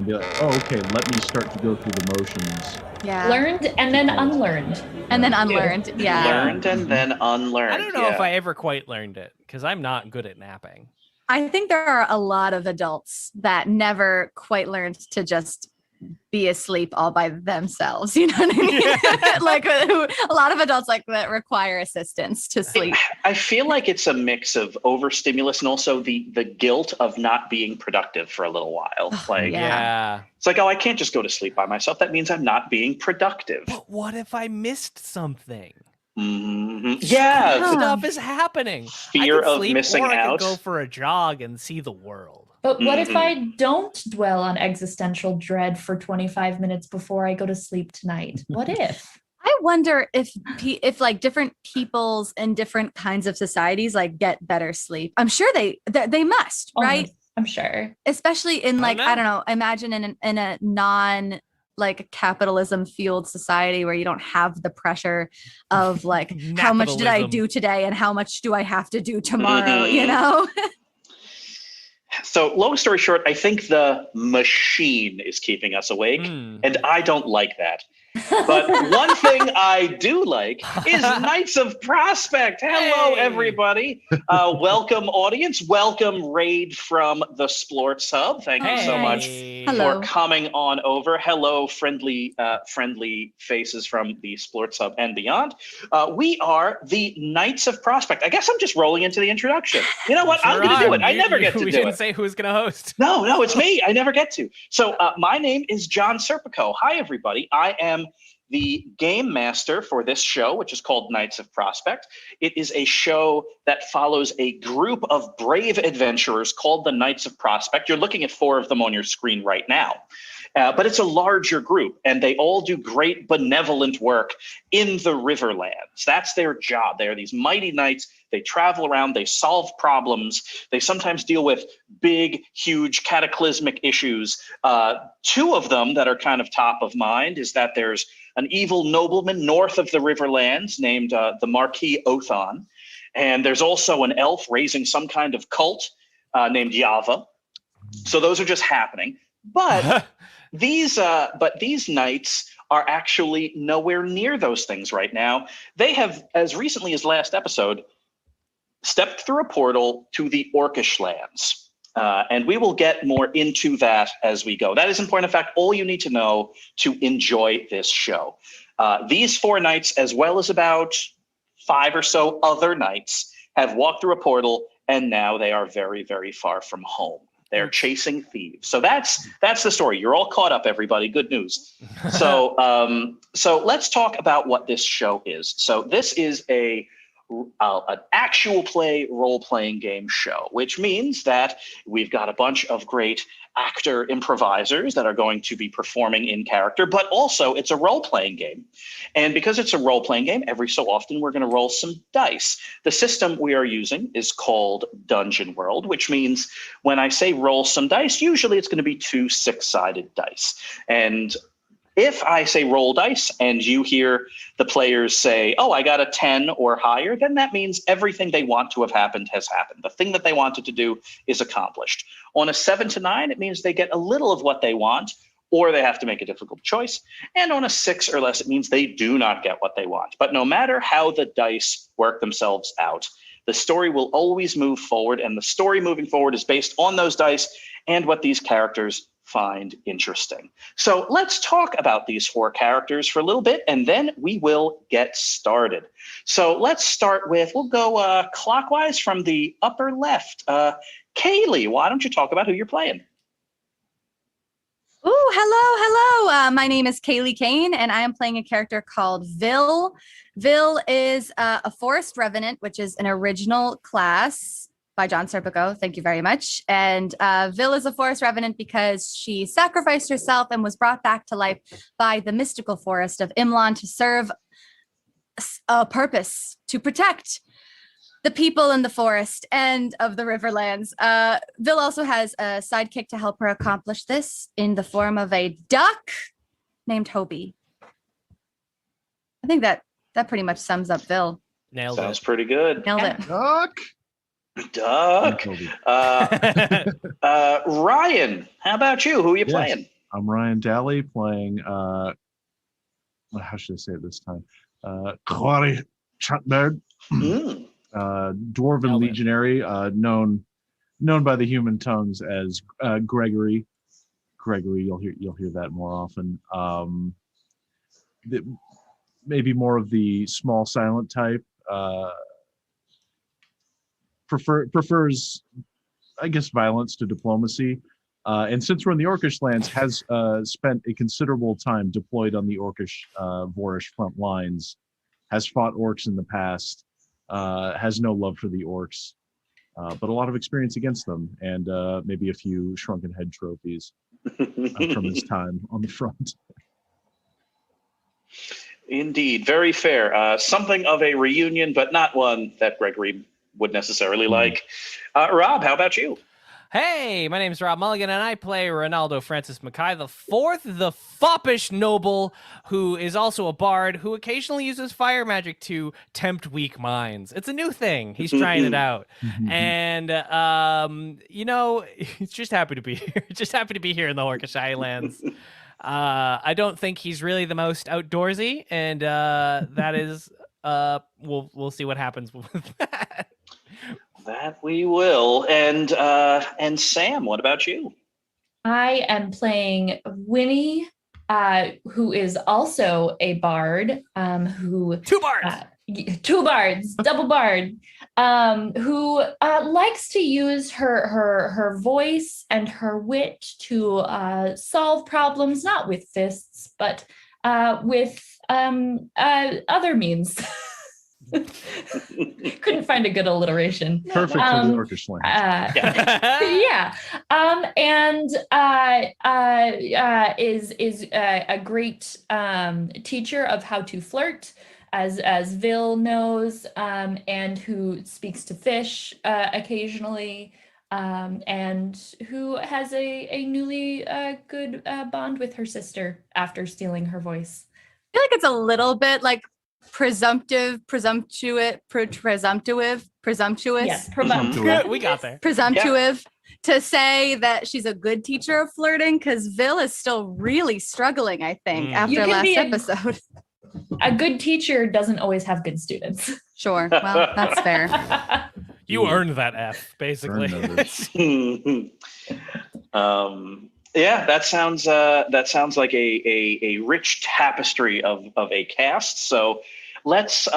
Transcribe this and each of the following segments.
and be like, oh, okay, let me start to go through the motions. Yeah. Learned and then unlearned. And then unlearned. Yeah. Learned and then unlearned. I don't know if I ever quite learned it because I'm not good at napping. I think there are a lot of adults that never quite learned to just be asleep all by themselves. You know what I mean? Like a lot of adults like that require assistance to sleep. I feel like it's a mix of overstimulus and also the guilt of not being productive for a little while. Like, Yeah. it's like, oh, I can't just go to sleep by myself. That means I'm not being productive. But what if I missed something? Yeah. Stuff is happening. Fear I could of sleep, missing or I out. could go for a jog and see the world. But what if I don't dwell on existential dread for 25 minutes before I go to sleep tonight? What if? I wonder if like different peoples in different kinds of societies like get better sleep. I'm sure they must, right? I'm sure. Especially in like, I I don't know, imagine in a non like capitalism fueled society where you don't have the pressure of like how much did I do today and how much do I have to do tomorrow, you know? So long story short, I think the machine is keeping us awake, and I don't like that. But one thing I do like is Knights of Prospect. Hello, everybody. Welcome, audience. Welcome, Raid from the Splorts Hub. Thank you so much for coming on over. Hello, friendly faces from the Splorts Hub and beyond. We are the Knights of Prospect. I guess I'm just rolling into the introduction. You know what? I'm going to do it. I never get to do it. We didn't say who's going to host. No, it's me. I never get to. So my name is John Serpico. Hi, everybody. I am the game master for this show, which is called Knights of Prospect. It is a show that follows a group of brave adventurers called the Knights of Prospect. You're looking at 4 of them on your screen right now. But it's a larger group, and they all do great benevolent work in the Riverlands. That's their job. They are these mighty knights. They travel around. They solve problems. They sometimes deal with big, huge, cataclysmic issues. 2 of them that are kind of top of mind is that there's an evil nobleman north of the Riverlands named the Marquis Othon. And there's also an elf raising some kind of cult named Yava. So those are just happening. But these knights are actually nowhere near those things right now. They have, as recently as last episode, stepped through a portal to the Orcish lands. And we will get more into that as we go. That is, in point of fact, all you need to know to enjoy this show. These 4 knights, as well as about 5 or so other knights, have walked through a portal, and now they are very, very far from home. They're chasing thieves. So that's the story. You're all caught up, everybody. Good news. So let's talk about what this show is. So this is an actual play role-playing game show, which means that we've got a bunch of great actor improvisers that are going to be performing in character, but also it's a role-playing game. And because it's a role-playing game, every so often we're going to roll some dice. The system we are using is called Dungeon World, which means when I say roll some dice, usually it's going to be 2 6-sided dice. And if I say roll dice and you hear the players say, oh, I got a 10 or higher, then that means everything they want to have happened has happened. The thing that they wanted to do is accomplished. On a 7 to 9, it means they get a little of what they want, or they have to make a difficult choice. And on a 6 or less, it means they do not get what they want. But no matter how the dice work themselves out, the story will always move forward, and the story moving forward is based on those dice and what these characters find interesting. So let's talk about these 4 characters for a little bit, and then we will get started. So let's start with, we'll go clockwise from the upper left. Kaylee, why don't you talk about who you're playing? Oh, hello. My name is Kaylee Kane, and I am playing a character called Vil. Vil is a Forest Revenant, which is an original class by John Serpico. Thank you very much. And Vil is a Forest Revenant because she sacrificed herself and was brought back to life by the mystical forest of Imlan to serve a purpose, to protect the people in the forest and of the Riverlands. Vil also has a sidekick to help her accomplish this in the form of a duck named Hobie. I think that pretty much sums up Vil. Nailed Sounds pretty good. Nailed it. Duck. Ryan, how about you? Who are you playing? I'm Ryan Daly playing, how should I say it this time? Kwari Chatbird, Mm. Dwarven Nailed it. legionary, known by the human tongues as Gregory. Gregory, you'll hear that more often. Maybe more of the small silent type. Prefers, I guess, violence to diplomacy. And since we're in the Orcish lands, has spent a considerable time deployed on the Orcish, Vorish front lines, has fought orcs in the past, has no love for the orcs, but a lot of experience against them, and maybe a few shrunken head trophies from his time on the front. Indeed, very fair. Something of a reunion, but not one that Gregory would necessarily like. Rob, how about you? Hey, my name is Rob Mulligan, and I play Ronaldo Francis Mackay the Fourth, the foppish noble, who is also a bard who occasionally uses fire magic to tempt weak minds. It's a new thing. He's trying it out, and he's just happy to be here. Just happy to be here in the Orcish Islands. I don't think he's really the most outdoorsy, and that is we'll see what happens with that. That we will. And Sam, what about you? I am playing Winnie, who is also a bard, who Two bards. two bards, double bard, who likes to use her voice and her wit to solve problems, not with fists, but with other means. Couldn't find a good alliteration. Perfect for the Orcish lands. Is a great teacher of how to flirt, as Vil knows, and who speaks to fish occasionally, and who has a newly good bond with her sister after stealing her voice. I feel like it's a little bit like presumptuous. Yes, Mhm. We got there. Presumptuous to say that she's a good teacher of flirting, because Vil is still really struggling, I think, You after can last be episode. A good teacher doesn't always have good students. Sure. Well, that's fair. You earned that F, basically. Yeah, that sounds like a rich tapestry of a cast. So let's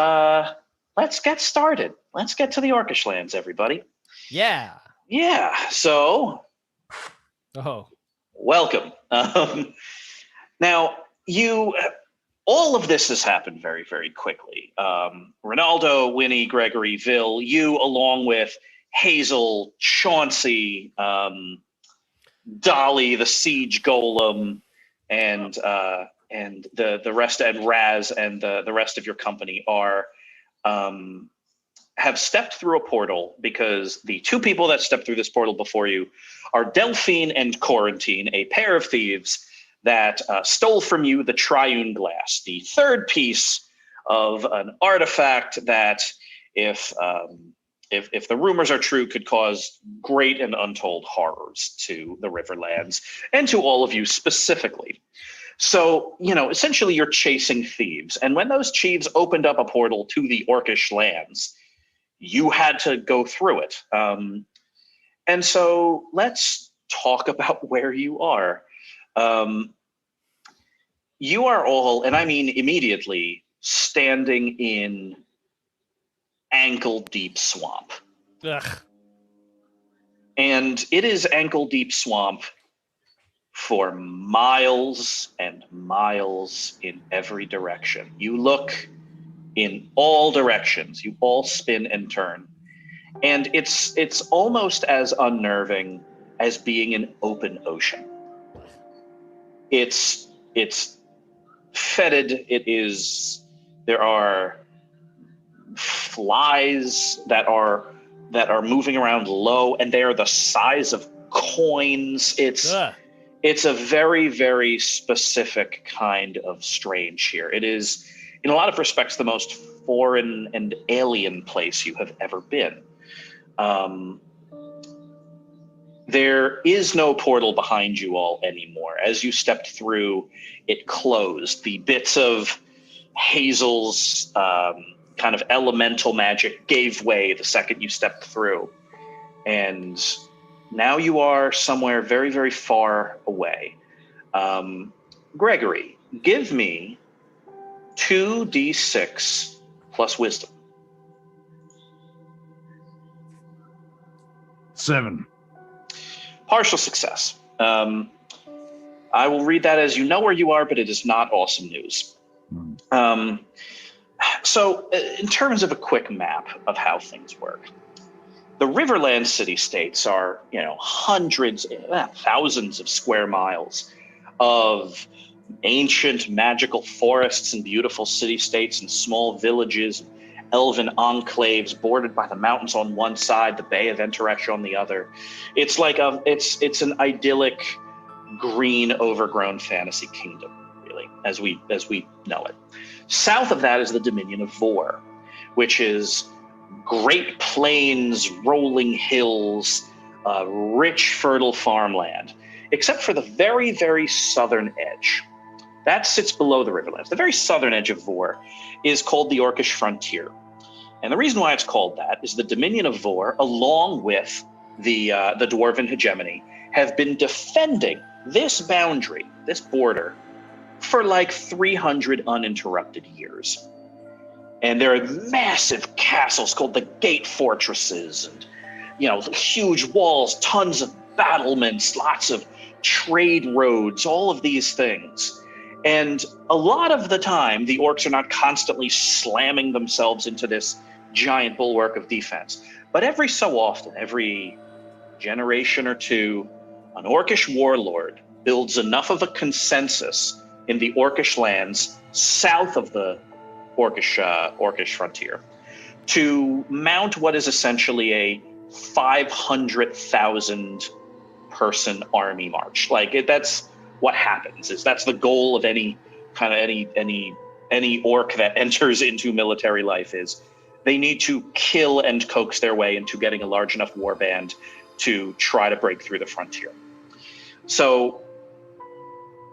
get started. Let's get to the Orcish lands, everybody. Yeah. Yeah. So Oh. welcome. Now all of this has happened very, very quickly. Ronaldo, Winnie, Gregory, Vil, you along with Hazel, Chauncey, Dolly, the siege golem, and the rest, and Raz, and the rest of your company are have stepped through a portal, because the two people that stepped through this portal before you are Delphine and Quarantine, a pair of thieves that stole from you the Triune Glass, the third piece of an artifact that, if the rumors are true, could cause great and untold horrors to the Riverlands and to all of you specifically. So, essentially you're chasing thieves. And when those thieves opened up a portal to the Orcish lands, you had to go through it. And so let's talk about where you are. You are all, and I mean immediately, standing in ankle-deep swamp. Ugh. And it is ankle-deep swamp for miles and miles in every direction. You look in all directions. You all spin and turn. And it's almost as unnerving as being in open ocean. It's fetid. There are flies that are moving around low, and they are the size of coins. It's a very, very specific kind of strange here. It is, in a lot of respects, the most foreign and alien place you have ever been. There is no portal behind you all anymore. As you stepped through, it closed. The bits of Hazel's kind of elemental magic gave way the second you stepped through. And now you are somewhere very, very far away. Gregory, give me 2d6 plus wisdom. 7. Partial success. I will read that as you know where you are, but it is not awesome news. So in terms of a quick map of how things work, the Riverland city-states are, hundreds, thousands of square miles of ancient magical forests and beautiful city-states and small villages, elven enclaves bordered by the mountains on one side, the Bay of Enteresh on the other. It's like it's an idyllic, green, overgrown fantasy kingdom, really, as we know it. South of that is the Dominion of Vor, which is great plains, rolling hills, rich, fertile farmland, except for the very, very southern edge. That sits below the Riverlands. The very southern edge of Vor is called the Orcish Frontier. And the reason why it's called that is the Dominion of Vor, along with the Dwarven hegemony, have been defending this boundary, this border, for like 300 uninterrupted years. And there are massive castles called the Gate Fortresses, and huge walls, tons of battlements, lots of trade roads, all of these things. And a lot of the time, the orcs are not constantly slamming themselves into this giant bulwark of defense. But every so often, every generation or two, an orcish warlord builds enough of a consensus in the orcish lands south of the orcish frontier to mount what is essentially a 500,000 person army march. That's what happens. That's the goal of any orc that enters into military life. Is they need to kill and coax their way into getting a large enough war band to try to break through the frontier. So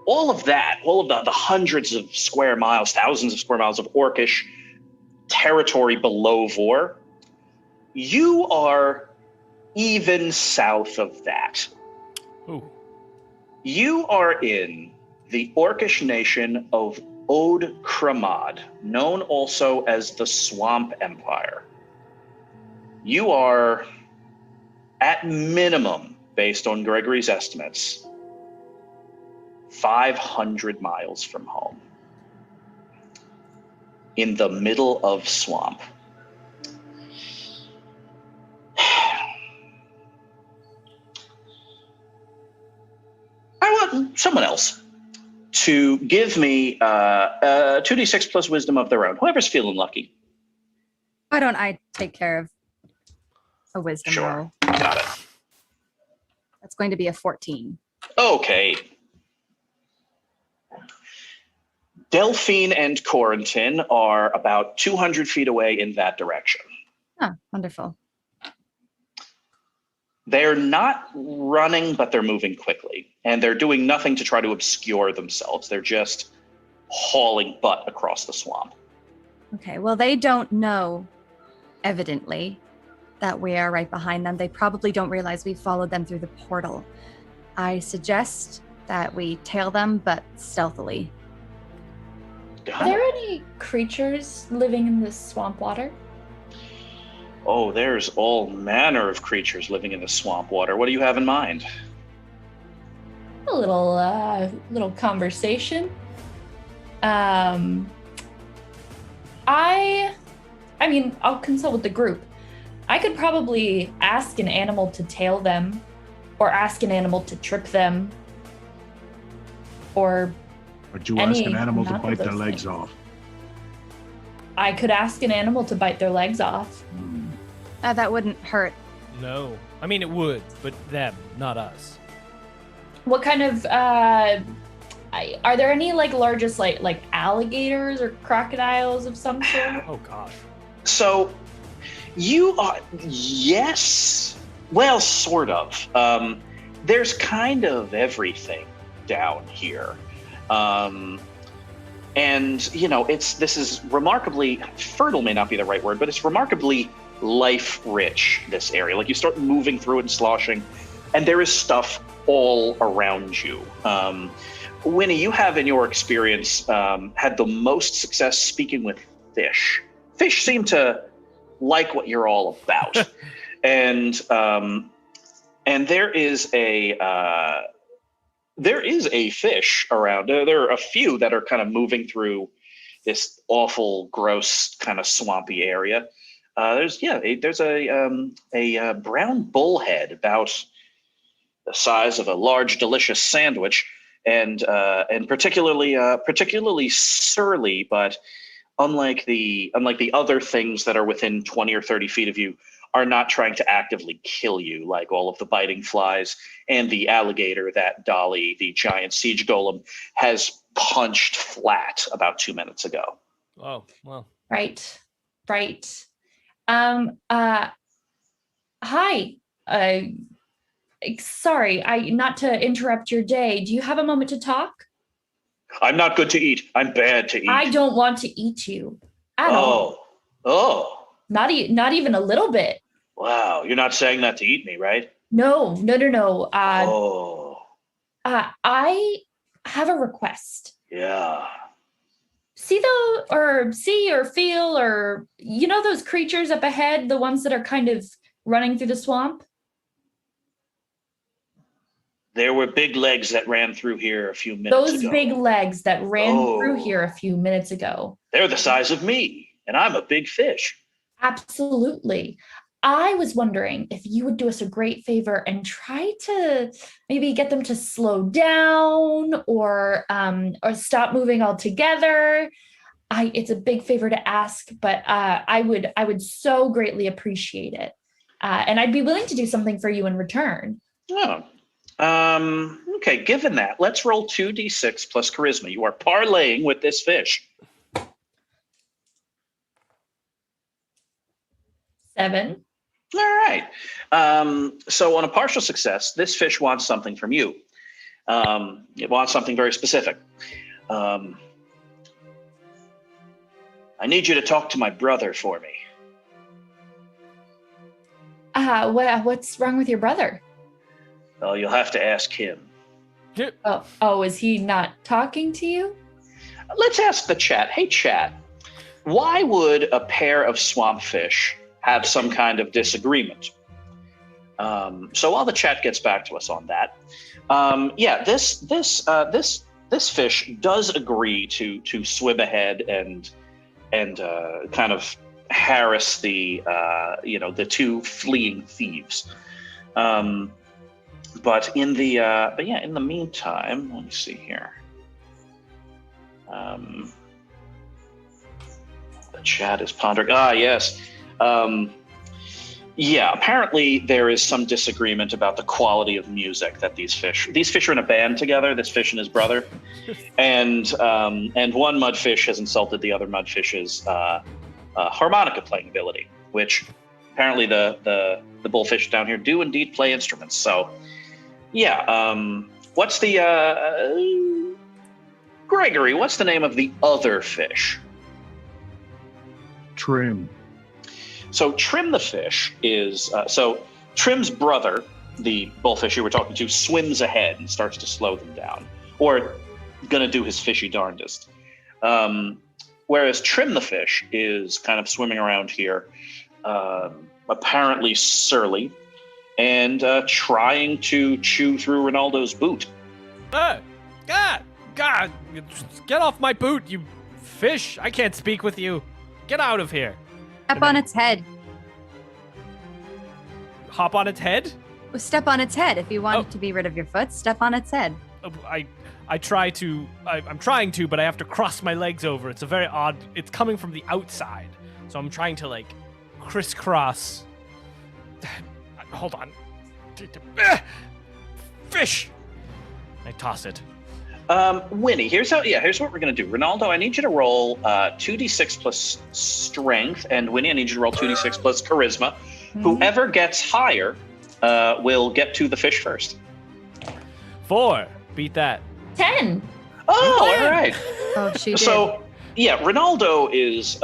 all of the hundreds of square miles, thousands of square miles of orcish territory below Vor, you are even south of that. Ooh. You are in the orcish nation of Od Kramad, known also as the Swamp Empire. You are, at minimum, based on Gregory's estimates, 500 miles from home, in the middle of swamp. I want someone else to give me 2d6 plus wisdom of their own. Whoever's feeling lucky. Why don't I take care of a wisdom Sure. roll? Got it. That's going to be a 14. Okay. Delphine and Corentin are about 200 feet away in that direction. Oh, wonderful. They're not running, but they're moving quickly. And they're doing nothing to try to obscure themselves. They're just hauling butt across the swamp. Okay, well, they don't know, evidently, that we are right behind them. They probably don't realize we followed them through the portal. I suggest that we tail them, but stealthily. Are there any creatures living in this swamp water? Oh, there's all manner of creatures living in the swamp water. What do you have in mind? A little conversation. I'll consult with the group. I could probably ask an animal to tail them, or ask an animal to trip them, or But you ask Any an animal to amount of bite their those legs things. off. I could ask an animal to bite their legs off. That wouldn't hurt. No. I mean, it would, but them, not us. What kind of are there any largest like alligators or crocodiles of some sort? Oh, gosh. So you are, yes, Well, sort of. There's kind of everything down here. And, this is remarkably, fertile may not be the right word, but it's remarkably life-rich, this area. Like, you start moving through it and sloshing, and there is stuff all around you. Winnie, you have, in your experience, had the most success speaking with fish. Fish seem to like what you're all about. And there is a fish around. There are a few that are kind of moving through this awful, gross, kind of swampy area. There's a brown bullhead about the size of a large, delicious sandwich, and particularly surly. But unlike the other things that are within 20 or 30 feet of you, are not trying to actively kill you, like all of the biting flies and the alligator that Dolly, the giant siege golem, has punched flat about 2 minutes ago. Oh, well. Right. Hi. Sorry, not to interrupt your day. Do you have a moment to talk? I'm not good to eat. I'm bad to eat. I don't want to eat you at all. Oh. Not even a little bit. Wow, you're not saying that to eat me, right? No. I have a request. Yeah. See or feel, or those creatures up ahead, the ones that are kind of running through the swamp? There were big legs that ran through here a few minutes ago. Those big legs that ran through here a few minutes ago. They're the size of me, and I'm a big fish. Absolutely. I was wondering if you would do us a great favor and try to maybe get them to slow down or stop moving altogether. It's a big favor to ask, but I would so greatly appreciate it. And I'd be willing to do something for you in return. Oh. Okay, given that, let's roll 2d6 plus charisma. You are parlaying with this fish. 7. All right. So on a partial success, this fish wants something from you. It wants something very specific. I need you to talk to my brother for me. What's wrong with your brother? Well, you'll have to ask him. Oh, is he not talking to you? Let's ask the chat. Hey, chat, why would a pair of swampfish have some kind of disagreement? So while the chat gets back to us on that, this fish does agree to swim ahead and kind of harass the two fleeing thieves. But in the meantime, let me see here. The chat is pondering. Yes. Apparently there is some disagreement about the quality of music that these fish are in a band together, this fish and his brother. And one mudfish has insulted the other mudfish's harmonica playing ability, which apparently the bullfish down here do indeed play instruments. So what's the Gregory, what's the name of the other fish? Trim. So Trim the fish is Trim's brother, the bullfish you were talking to, swims ahead and starts to slow them down, or gonna do his fishy darndest. Whereas Trim the fish is kind of swimming around here, apparently surly, and trying to chew through Ronaldo's boot. God, get off my boot, you fish! I can't speak with you. Get out of here. Step on its head. Hop on its head? Step on its head. If you want to be rid of your foot, step on its head. I'm trying to, but I have to cross my legs over. It's a very odd, it's coming from the outside. So I'm trying to crisscross. Hold on. Fish! I toss it. Winnie, here's what we're going to do. Ronaldo, I need you to roll 2d6 plus strength, and Winnie, I need you to roll 2d6 plus charisma. Mm-hmm. Whoever gets higher will get to the fish first. 4. Beat that. 10. Oh, win. all right. Oh, she did. So, yeah, Ronaldo is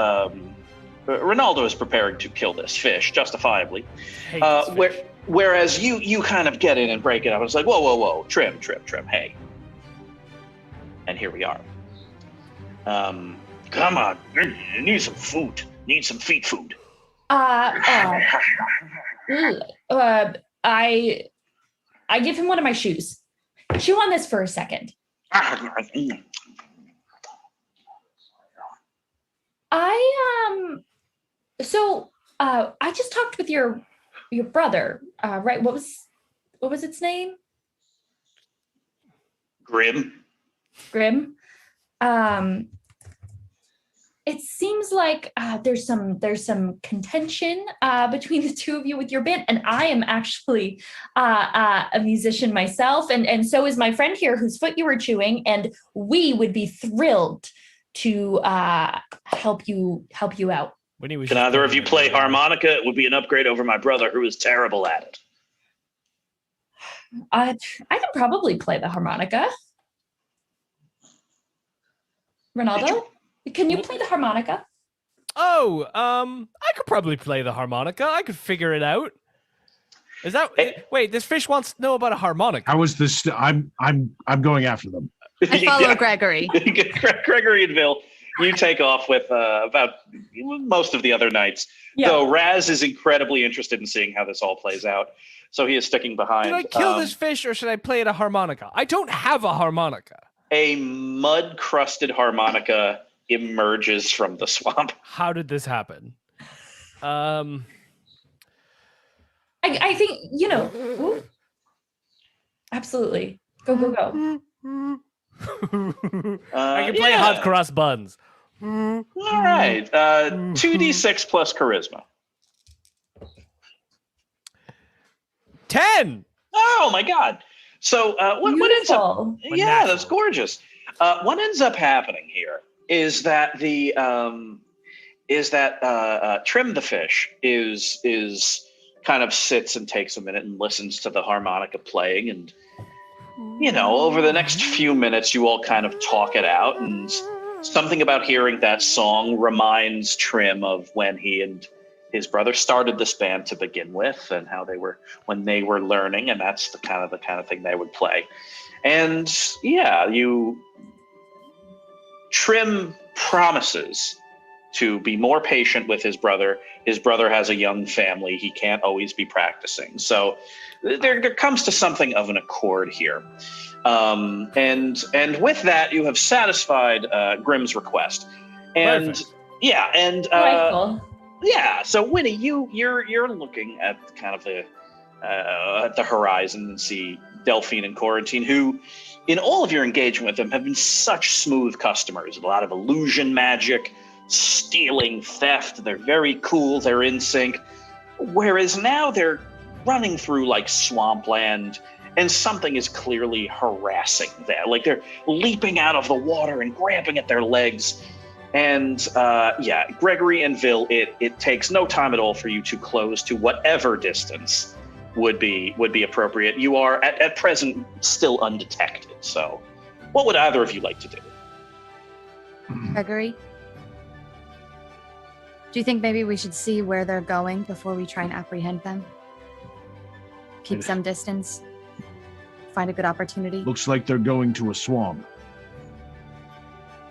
preparing to kill this fish, justifiably. Hate this fish. Whereas you kind of get in and break it up. It's like, whoa, trim, hey. And here we are. Come on, you need some food. Need some feet food. I give him one of my shoes. Chew on this for a second. I just talked with your brother, right? What was its name? Grim. It seems like there's some contention between the two of you with your band, and I am actually a musician myself, and so is my friend here whose foot you were chewing, and we would be thrilled to help you out. Can either of you play harmonica? It would be an upgrade over my brother, who is terrible at it. I can probably play the harmonica. Ronaldo, can you play the harmonica? Oh, I could probably play the harmonica. I could figure it out. Is that wait? This fish wants to know about a harmonica. I'm going after them. I follow Gregory. Gregory and Bill, you take off with about most of the other knights. Yeah. Though Raz is incredibly interested in seeing how this all plays out, so he is sticking behind. Should I kill this fish or should I play it a harmonica? I don't have a harmonica. A mud-crusted harmonica emerges from the swamp. How did this happen? I think, ooh. Absolutely. Go. I can play hot cross buns. All right. 2d6 plus charisma. 10. Oh my God. So what ends up? Beautiful. Yeah, that's gorgeous. What ends up happening here is that Trim the fish is kind of sits and takes a minute and listens to the harmonica playing, and over the next few minutes you all kind of talk it out, and something about hearing that song reminds Trim of when he and his brother started this band to begin with, and how when they were learning, and that's the kind of thing they would play. And yeah, Trim promises to be more patient with his brother. His brother has a young family. He can't always be practicing. So there comes to something of an accord here. And with that, you have satisfied Grimm's request. And Perfect. yeah, and Delightful. yeah. So Winnie, you're looking at kind of at the horizon and see Delphine and Quarantine, who, in all of your engagement with them, have been such smooth customers. A lot of illusion magic, stealing, theft. They're very cool. They're in sync. Whereas now they're running through like swampland, and something is clearly harassing them. Like they're leaping out of the water and grabbing at their legs. And yeah, Gregory and Vil, it takes no time at all for you to close to whatever distance would be appropriate. You are at present still undetected. So what would either of you like to do? Gregory, do you think maybe we should see where they're going before we try and apprehend them? Keep some distance. Find a good opportunity. Looks like they're going to a swamp.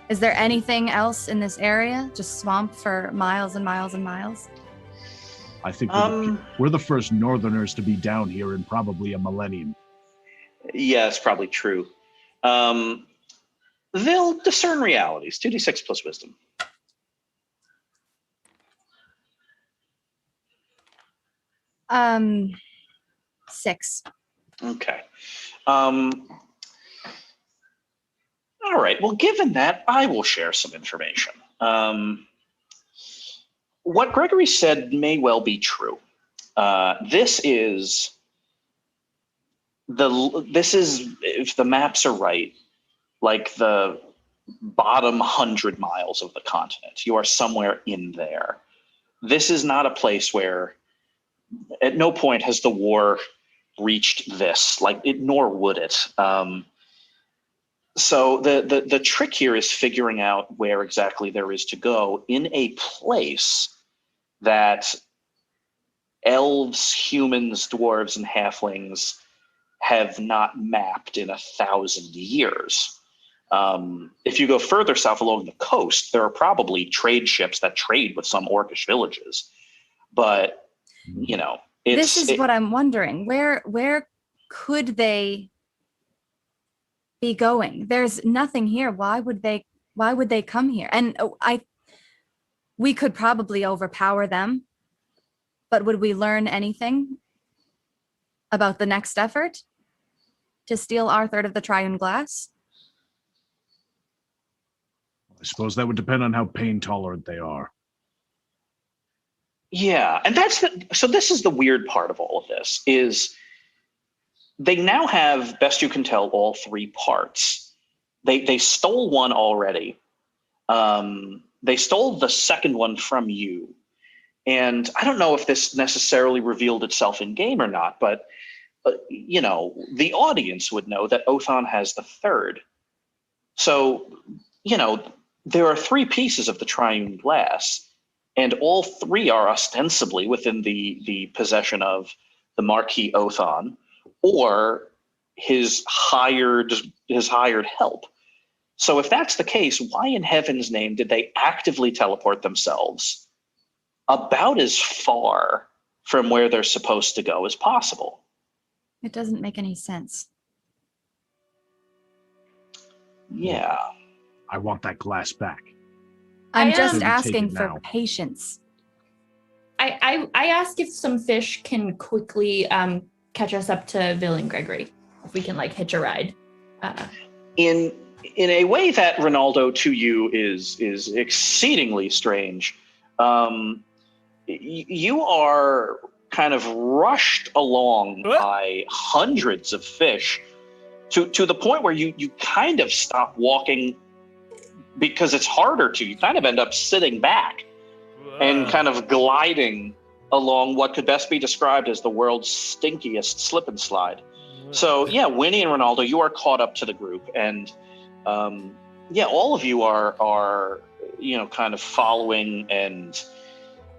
Is there anything else in this area? Just swamp for miles and miles and miles? I think we're the first northerners to be down here in probably a millennium. Yeah, that's probably true. They'll discern realities. 2d6 plus wisdom. Um, 6. Okay. All right. Well, given that, I will share some information. What Gregory said may well be true. This is, if the maps are right, like the bottom 100 miles of the continent. You are somewhere in there. This is not a place where at no point has the war reached this, nor would it. So the trick here is figuring out where exactly there is to go in a place that elves, humans, dwarves, and halflings have not mapped in 1,000 years. If you go further south along the coast, there are probably trade ships that trade with some orcish villages. But, this is what I'm wondering. Where could they be going? There's nothing here. Why would they come here? And we could probably overpower them, but would we learn anything about the next effort to steal our third of the triune glass? I suppose that would depend on how pain tolerant they are. Yeah, and so this is the weird part of all of this, is they now have, best you can tell, all three parts. They stole one already. They stole the second one from you. And I don't know if this necessarily revealed itself in game or not, but the audience would know that Othan has the third. So, there are three pieces of the triune glass, and all three are ostensibly within the possession of the Marquis Othan or his hired help. So if that's the case, why in heaven's name did they actively teleport themselves about as far from where they're supposed to go as possible? It doesn't make any sense. Yeah. I want that glass back. I'm I just Take it asking for now. patience. I ask if some fish can quickly catch us up to Vil and Gregory, if we can hitch a ride. In a way that, Ronaldo, to you is exceedingly strange. You are kind of rushed along by hundreds of fish to the point where you kind of stop walking because it's harder to. You kind of end up sitting back and kind of gliding along what could best be described as the world's stinkiest slip and slide. So yeah, Winnie and Ronaldo, you are caught up to the group, and all of you are kind of following and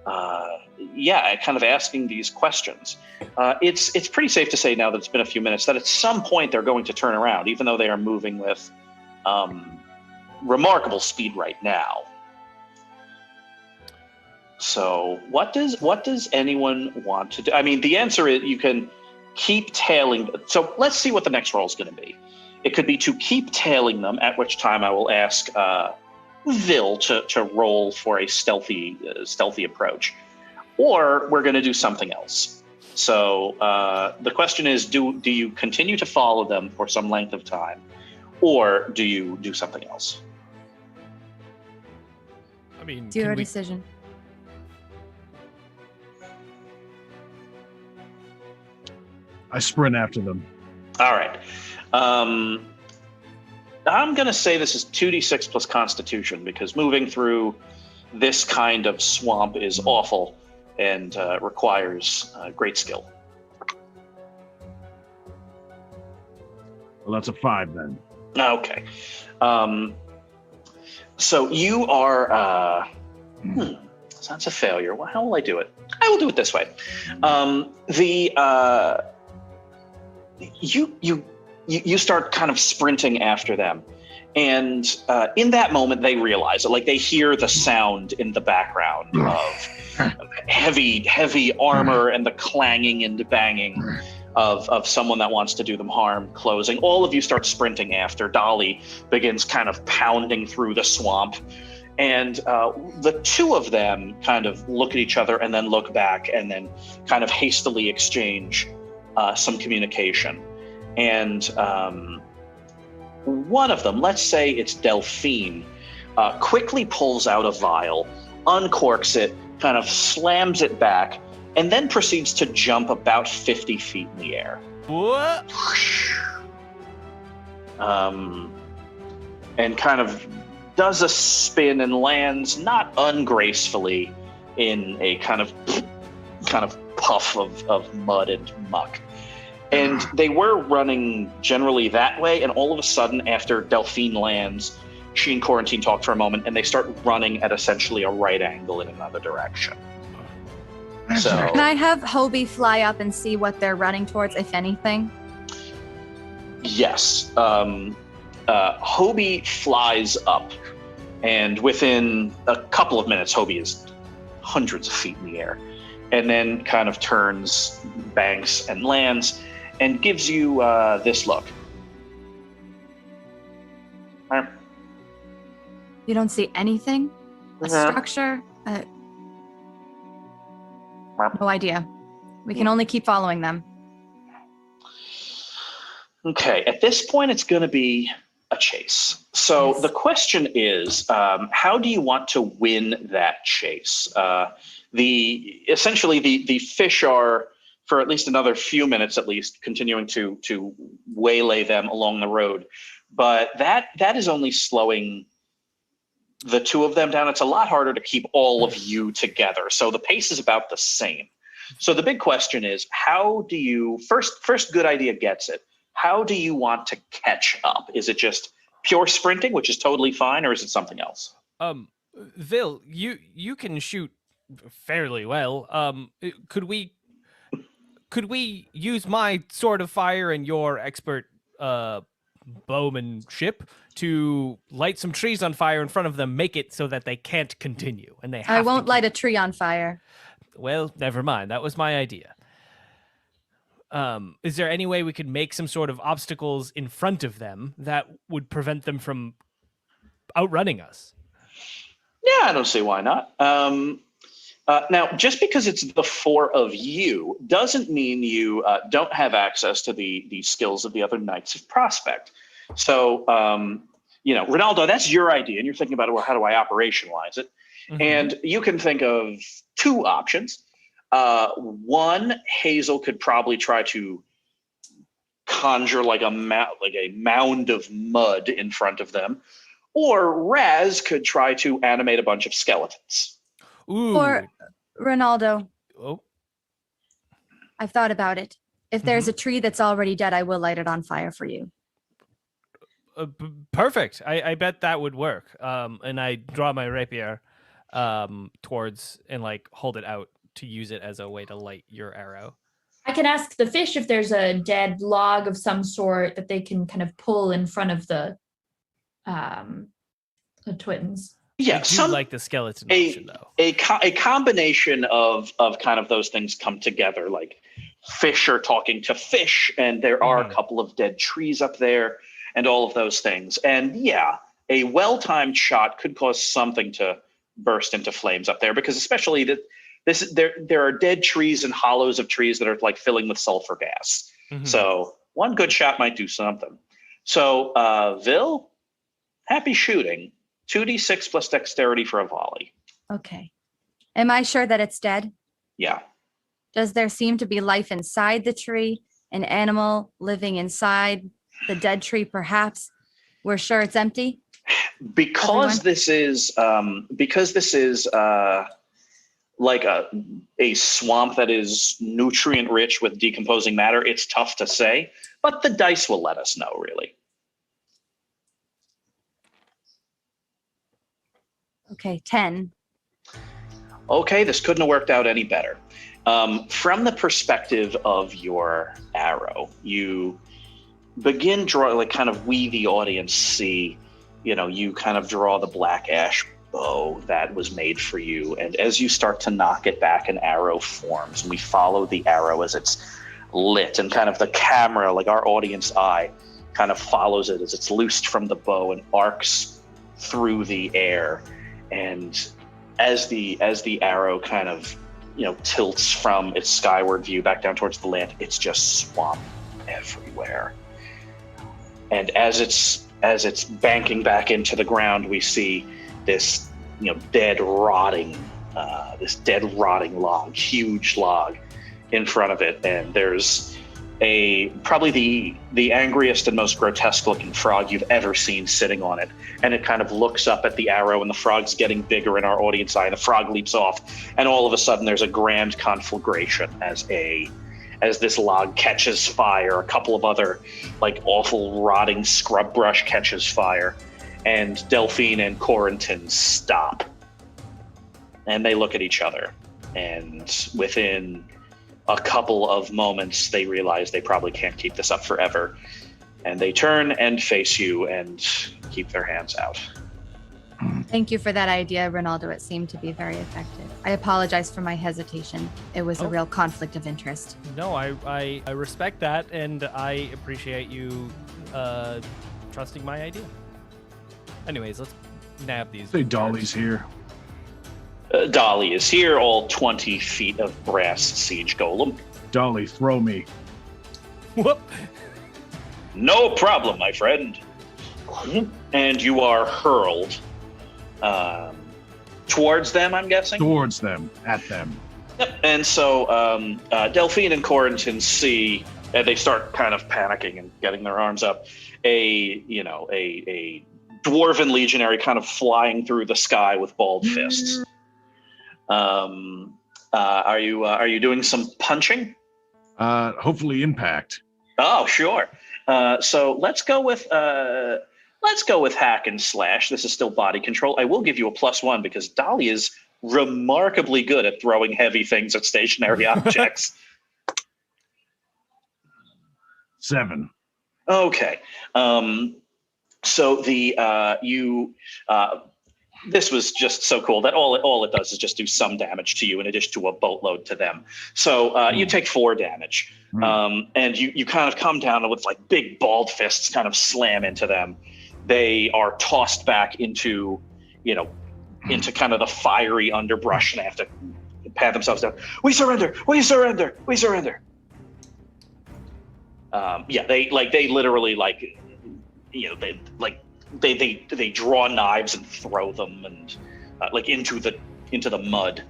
kind of asking these questions. It's pretty safe to say now that it's been a few minutes that at some point they're going to turn around, even though they are moving with remarkable speed right now. So what does anyone want to do? I mean, the answer is you can keep tailing. So let's see what the next roll is going to be. It could be to keep tailing them, at which time I will ask Vil to roll for a stealthy approach, or we're going to do something else. So the question is, do you continue to follow them for some length of time, or do you do something else? I mean, It's your decision. I sprint after them. All right. I'm going to say this is 2d6 plus Constitution, because moving through this kind of swamp is awful and requires great skill. Well, that's a 5 then. Okay. So you are... so that's a failure. Well, how will I do it? I will do it this way. You start kind of sprinting after them, and in that moment they realize it. They hear the sound in the background of heavy armor and the clanging and banging of someone that wants to do them harm closing. All of you start sprinting after. Dolly begins kind of pounding through the swamp, and the two of them kind of look at each other and then look back and then kind of hastily exchange some communication. And one of them, let's say it's Delphine, quickly pulls out a vial, uncorks it, kind of slams it back, and then proceeds to jump about 50 feet in the air. What? And kind of does a spin and lands not ungracefully in a kind of puff of mud and muck. And they were running generally that way, and all of a sudden, after Delphine lands, she and Quarantine talk for a moment, and they start running at essentially a right angle in another direction. So, Can I have Hobie fly up and see what they're running towards, if anything? yes. Hobie flies up, and within a couple of minutes, Hobie is hundreds of feet in the air, and then kind of turns, banks, and lands, and gives you this look. You don't see anything? A structure? No idea. We can only keep following them. Okay, at this point, it's going to be a chase. So the question is, how do you want to win that chase? Essentially, the fish are, for at least another few minutes at least, continuing to waylay them along the road. But that is only slowing the two of them down. It's a lot harder to keep all of you together. So the pace is about the same. So the big question is, how do you, first good idea gets it. How do you want to catch up? Is it just pure sprinting, which is totally fine, or is it something else? Vil, you can shoot fairly well. Could we use my sword of fire and your expert bowmanship to light some trees on fire in front of them, make it so that they can't continue, and they have I won't to light a tree on fire. Well, never mind. That was my idea. Is there any way we could make some sort of obstacles in front of them that would prevent them from outrunning us? Yeah, I don't see why not. Now, just because it's the four of you doesn't mean you don't have access to the skills of the other Knights of Prospect. So, Ronaldo, that's your idea, and you're thinking about, well, how do I operationalize it? Mm-hmm. And you can think of two options. One, Hazel could probably try to conjure like a mound of mud in front of them, or Raz could try to animate a bunch of skeletons. Ooh. Or Ronaldo. Oh. I've thought about it. If there's a tree that's already dead, I will light it on fire for you. Perfect. I bet that would work. And I draw my rapier towards and like hold it out to use it as a way to light your arrow. I can ask the fish if there's a dead log of some sort that they can kind of pull in front of the twins. Yeah, I do like the skeleton option, though. A combination of kind of those things come together. Like fish are talking to fish, and there are a couple of dead trees up there, and all of those things. And yeah, a well-timed shot could cause something to burst into flames up there, because especially there are dead trees and hollows of trees that are like filling with sulfur gas. Mm-hmm. So one good shot might do something. So Vil, happy shooting. 2d6 plus dexterity for a volley. Okay. Am I sure that it's dead? Yeah. Does there seem to be life inside the tree? An animal living inside the dead tree, perhaps? We're sure it's empty? Because this is like a swamp that is nutrient rich with decomposing matter, it's tough to say, but the dice will let us know, really. Okay, 10. Okay, this couldn't have worked out any better. From the perspective of your arrow, you begin we the audience see, you kind of draw the black ash bow that was made for you. And as you start to knock it back, an arrow forms, and we follow the arrow as it's lit, and kind of the camera, like our audience eye, kind of follows it as it's loosed from the bow and arcs through the air. And as the arrow kind of, tilts from its skyward view back down towards the land, it's just swamp everywhere. And as it's banking back into the ground, we see this, dead rotting log, huge log in front of it. And there's probably the angriest and most grotesque looking frog you've ever seen sitting on it. And it kind of looks up at the arrow, and the frog's getting bigger in our audience eye, and the frog leaps off, and all of a sudden there's a grand conflagration as this log catches fire. A couple of other like awful rotting scrub brush catches fire, and Delphine and Corentin stop. And they look at each other, and within a couple of moments, they realize they probably can't keep this up forever. And they turn and face you and keep their hands out. Thank you for that idea, Ronaldo. It seemed to be very effective. I apologize for my hesitation. It was a real conflict of interest. No, I respect that, and I appreciate you trusting my idea. Anyways, let's nab these. Say Dolly's here. Dolly is here, all 20 feet of brass siege golem. Dolly, throw me. Whoop. No problem, my friend. And you are hurled towards them, I'm guessing? Towards them, at them. Yep. And so Delphine and Corentin see, and they start kind of panicking and getting their arms up. A dwarven legionary kind of flying through the sky with balled fists. Are you doing some punching? Hopefully impact. Oh, sure. So let's go with hack and slash. This is still body control. I will give you a +1 because Dolly is remarkably good at throwing heavy things at stationary objects. 7. Okay. So this was just so cool that all it does is just do some damage to you in addition to a boatload to them. So you take 4 damage, and you kind of come down with like big balled fists kind of slam into them. They are tossed back into kind of the fiery underbrush, and they have to pat themselves down. We surrender! We surrender! We surrender! They literally they draw knives and throw them and into the mud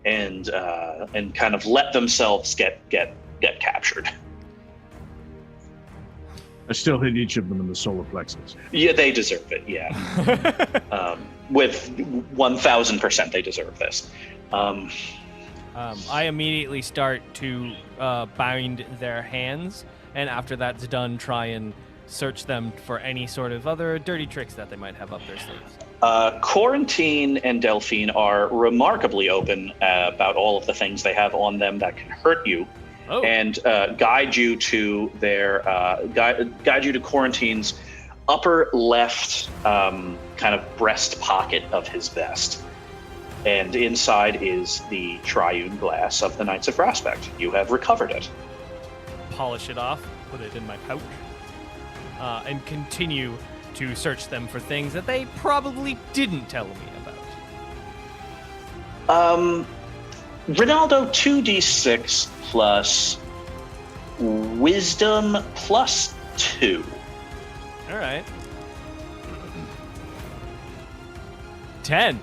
and kind of let themselves get captured. I still hit each of them in the solar plexus. Yeah, they deserve it. Yeah, with 1,000% they deserve this. I immediately start to bind their hands, and after that's done, try and search them for any sort of other dirty tricks that they might have up their sleeves. Corentin and Delphine are remarkably open about all of the things they have on them that can hurt you, and guide you to Corentin's upper left kind of breast pocket of his vest. And inside is the triune glass of the Knights of Prospect. You have recovered it. Polish it off, put it in my pouch, and continue to search them for things that they probably didn't tell me about. Ronaldo, 2d6 plus wisdom plus 2. All right. 10.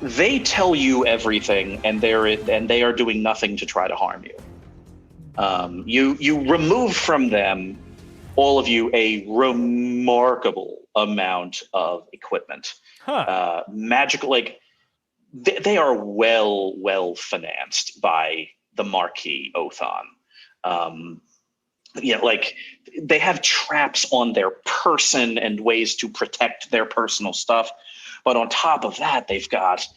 They tell you everything, and they are doing nothing to try to harm you. You remove from them, all of you, a remarkable amount of equipment. Magical, they are well financed by the Marquis Othan. They have traps on their person and ways to protect their personal stuff. But on top of that, they've got,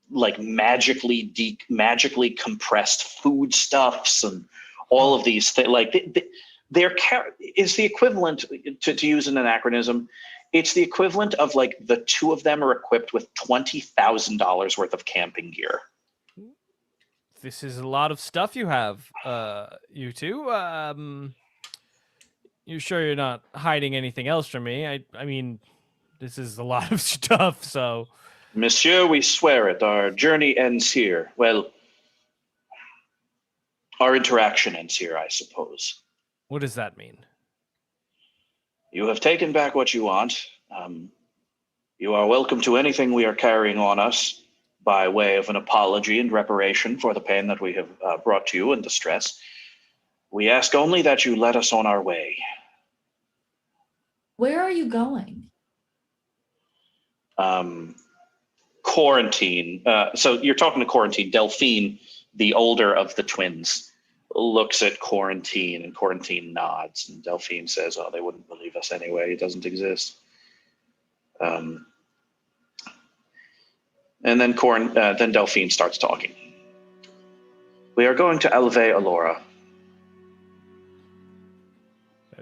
magically compressed foodstuffs and all of these things. Is the equivalent, to use an anachronism, it's the equivalent of the two of them are equipped with $20,000 worth of camping gear. This is a lot of stuff you have, you two. You sure you're not hiding anything else from me? I mean, this is a lot of stuff, so... Monsieur, we swear it. Our journey ends here. Well, our interaction ends here, I suppose. What does that mean? You have taken back what you want. You are welcome to anything we are carrying on us, by way of an apology and reparation for the pain that we have brought to you and distress, we ask only that you let us on our way. Where are you going? Quarantine. So you're talking to Quarantine. Delphine, the older of the twins, looks at Quarantine, and Quarantine nods. And Delphine says, "Oh, they wouldn't believe us anyway. It doesn't exist." And then Delphine starts talking. We are going to Alve Alora.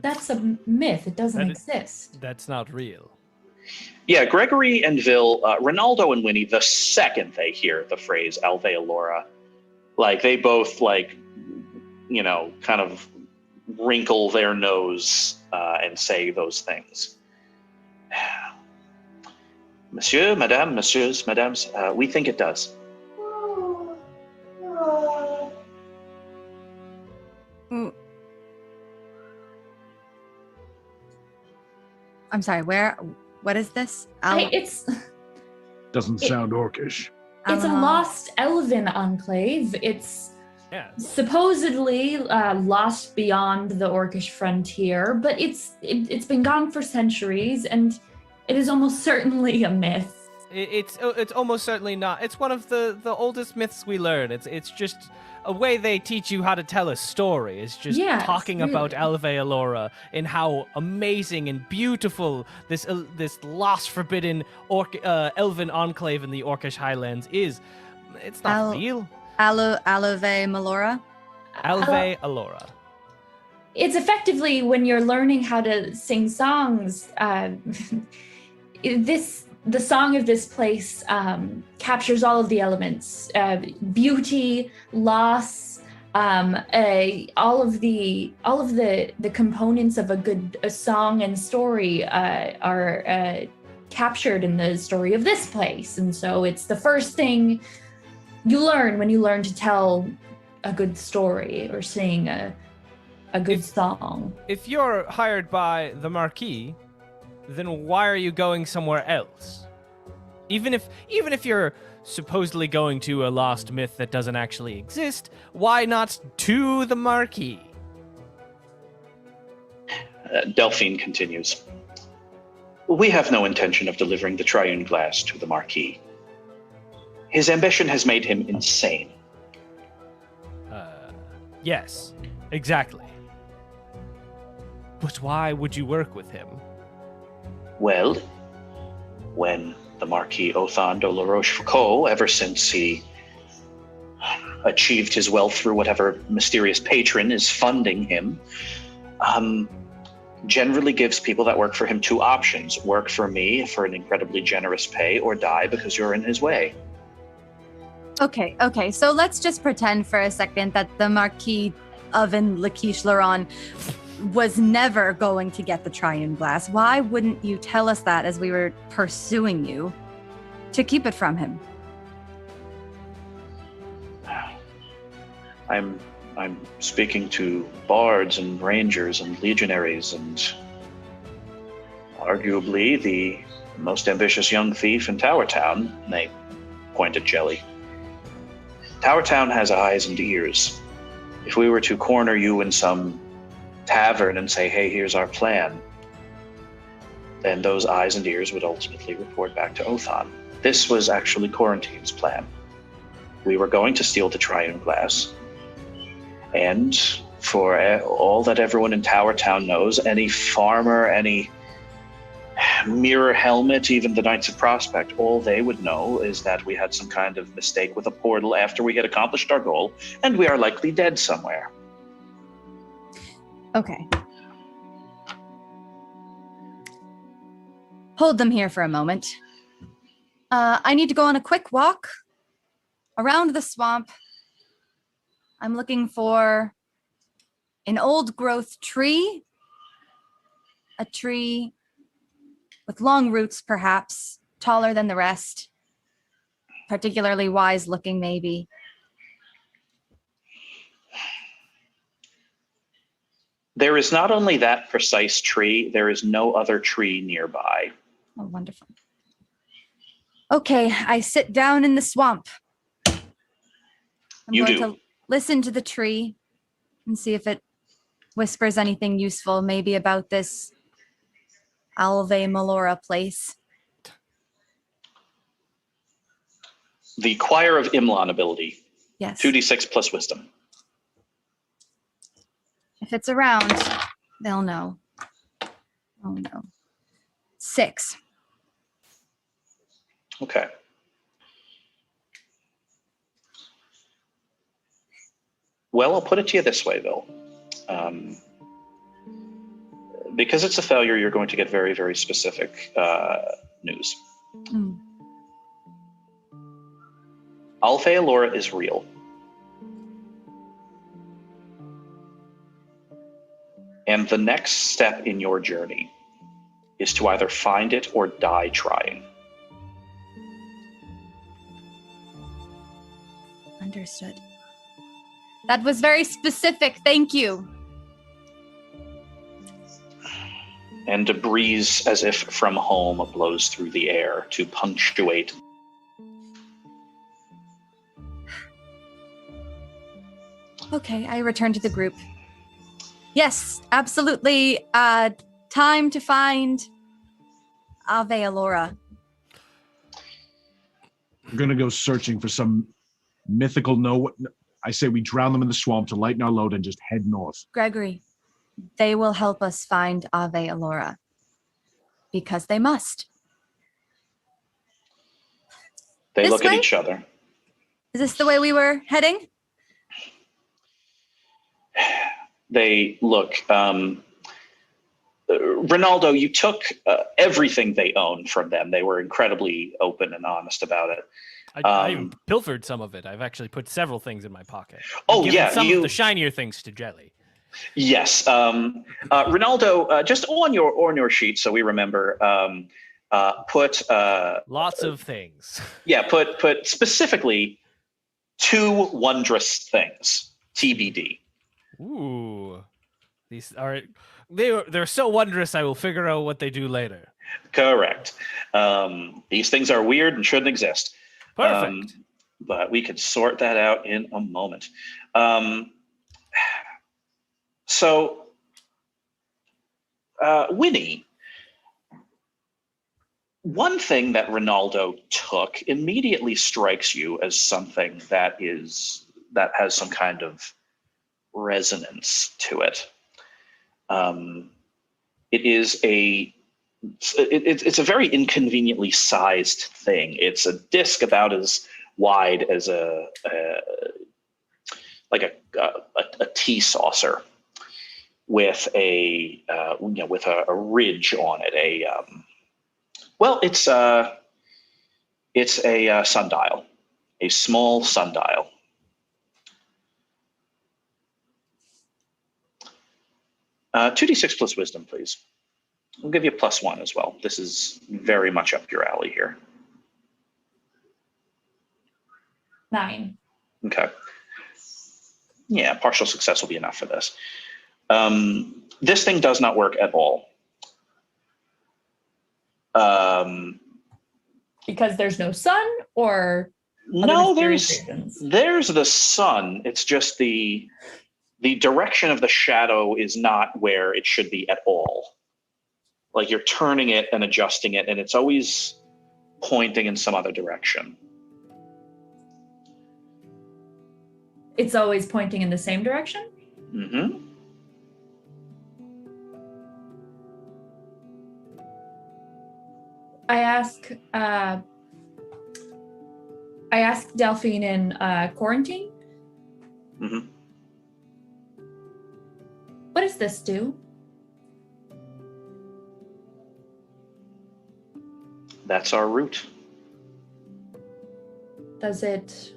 That's a myth. It doesn't exist. That's not real. Yeah, Gregory and Vil, Ronaldo and Winnie, the second they hear the phrase Alve Alora, like they both kind of wrinkle their nose and say those things. Monsieur, madame, messieurs, madames, we think it does. I'm sorry, what is this? It's Doesn't sound orcish. a lost elven enclave. It's supposedly lost beyond the orcish frontier, but it's been gone for centuries, and it is almost certainly a myth. It's almost certainly not. It's one of the oldest myths we learn. It's just a way they teach you how to tell a story. It's just talking about Alve Alora and how amazing and beautiful this lost, forbidden elven enclave in the Orcish Highlands is. It's not real. Alve Melora? Alve Alora. It's effectively when you're learning how to sing songs. The song of this place captures all of the elements: beauty, loss, all of the components of a song and story are captured in the story of this place. And so it's the first thing you learn when you learn to tell a good story or sing a good song. If you're hired by the Marquis, then why are you going somewhere else? Even if you're supposedly going to a lost myth that doesn't actually exist, why not to the Marquis? Delphine continues. We have no intention of delivering the Triune Glass to the Marquis. His ambition has made him insane. Yes, exactly. But why would you work with him? Well, when the Marquis Othan de la Rochefoucauld, ever since he achieved his wealth through whatever mysterious patron is funding him, generally gives people that work for him two options: work for me for an incredibly generous pay, or die because you're in his way. Okay, so let's just pretend for a second that the Marquis of Laquiche Laron was never going to get the Triune Glass. Why wouldn't you tell us that as we were pursuing you to keep it from him? I'm speaking to bards and rangers and legionaries and arguably the most ambitious young thief in Tower Town. And they point at Jelly. Tower Town has eyes and ears. If we were to corner you in some tavern and say, hey, here's our plan, then those eyes and ears would ultimately report back to Othan. This was actually Quarantine's plan. We were going to steal the Triune Glass. And for all that everyone in Tower Town knows, any farmer, any mirror helmet, even the Knights of Prospect, all they would know is that we had some kind of mistake with a portal after we had accomplished our goal, and we are likely dead somewhere. Okay. Hold them here for a moment. I need to go on a quick walk around the swamp. I'm looking for an old growth tree, a tree with long roots, perhaps taller than the rest, particularly wise looking, maybe. There is not only that precise tree, there is no other tree nearby. Oh, wonderful. Okay, I sit down in the swamp. I'm You going do. to listen to the tree and see if it whispers anything useful, maybe about this Alve Melora place. The Choir of Imlan ability. Yes. 2d6 plus wisdom. If it's around, they'll know. Oh no. 6. Okay. Well, I'll put it to you this way, Bill. Because it's a failure, you're going to get very, very specific news. Mm. Alpha Elora is real. And the next step in your journey is to either find it or die trying. Understood. That was very specific. Thank you. And a breeze as if from home blows through the air to punctuate. Okay, I return to the group. Yes, absolutely. Time to find Ave Elora. We're gonna go searching for some mythical I say we drown them in the swamp to lighten our load and just head north. Gregory, they will help us find Ave Elora. Because they must. They This look at way? each other. Is this the way we were heading? They look. Ronaldo, you took everything they owned from them. They were incredibly open and honest about it. I even pilfered some of it. I've actually put several things in my pocket. Oh, given yeah, some of the shinier things to Jelly. Yes, Ronaldo. Just on your sheet, so we remember. Put Lots of things. Yeah, put specifically 2 wondrous things. TBD. Ooh, these are they're so wondrous. I will figure out what they do later. Correct. These things are weird and shouldn't exist. Perfect. But we could sort that out in a moment. So, Winnie, one thing that Ronaldo took immediately strikes you as something that has some kind of resonance to it. It's a very inconveniently sized thing. It's a disc about as wide as a tea saucer, with a ridge on it. It's a sundial, a small sundial. Uh, 2d6 plus wisdom, please. We'll give you a +1 as well. This is very much up your alley here. 9. Okay. Yeah, partial success will be enough for this. This thing does not work at all. Because there's no sun, or No, mysterious reasons? there's the sun. It's just the direction of the shadow is not where it should be at all. Like, you're turning it and adjusting it, and it's always pointing in some other direction. It's always pointing in the same direction? Mm-hmm. I ask Delphine in quarantine. Mm-hmm. What does this do? That's our route. Does it...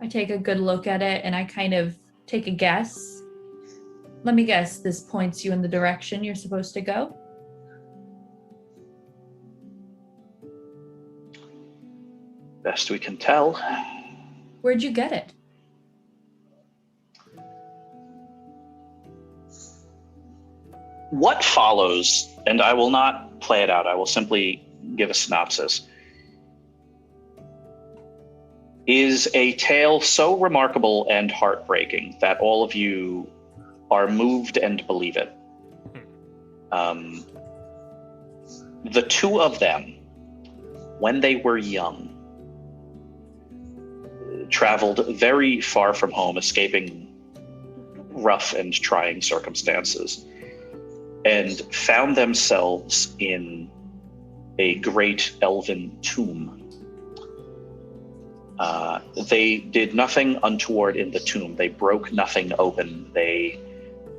I take a good look at it and I kind of take a guess. Let me guess, this points you in the direction you're supposed to go? Best we can tell. Where'd you get it? What follows, and I will not play it out, I will simply give a synopsis, is a tale so remarkable and heartbreaking that all of you are moved and believe it. The two of them, when they were young, traveled very far from home, escaping rough and trying circumstances, and found themselves in a great elven tomb. They did nothing untoward in the tomb. They broke nothing open. They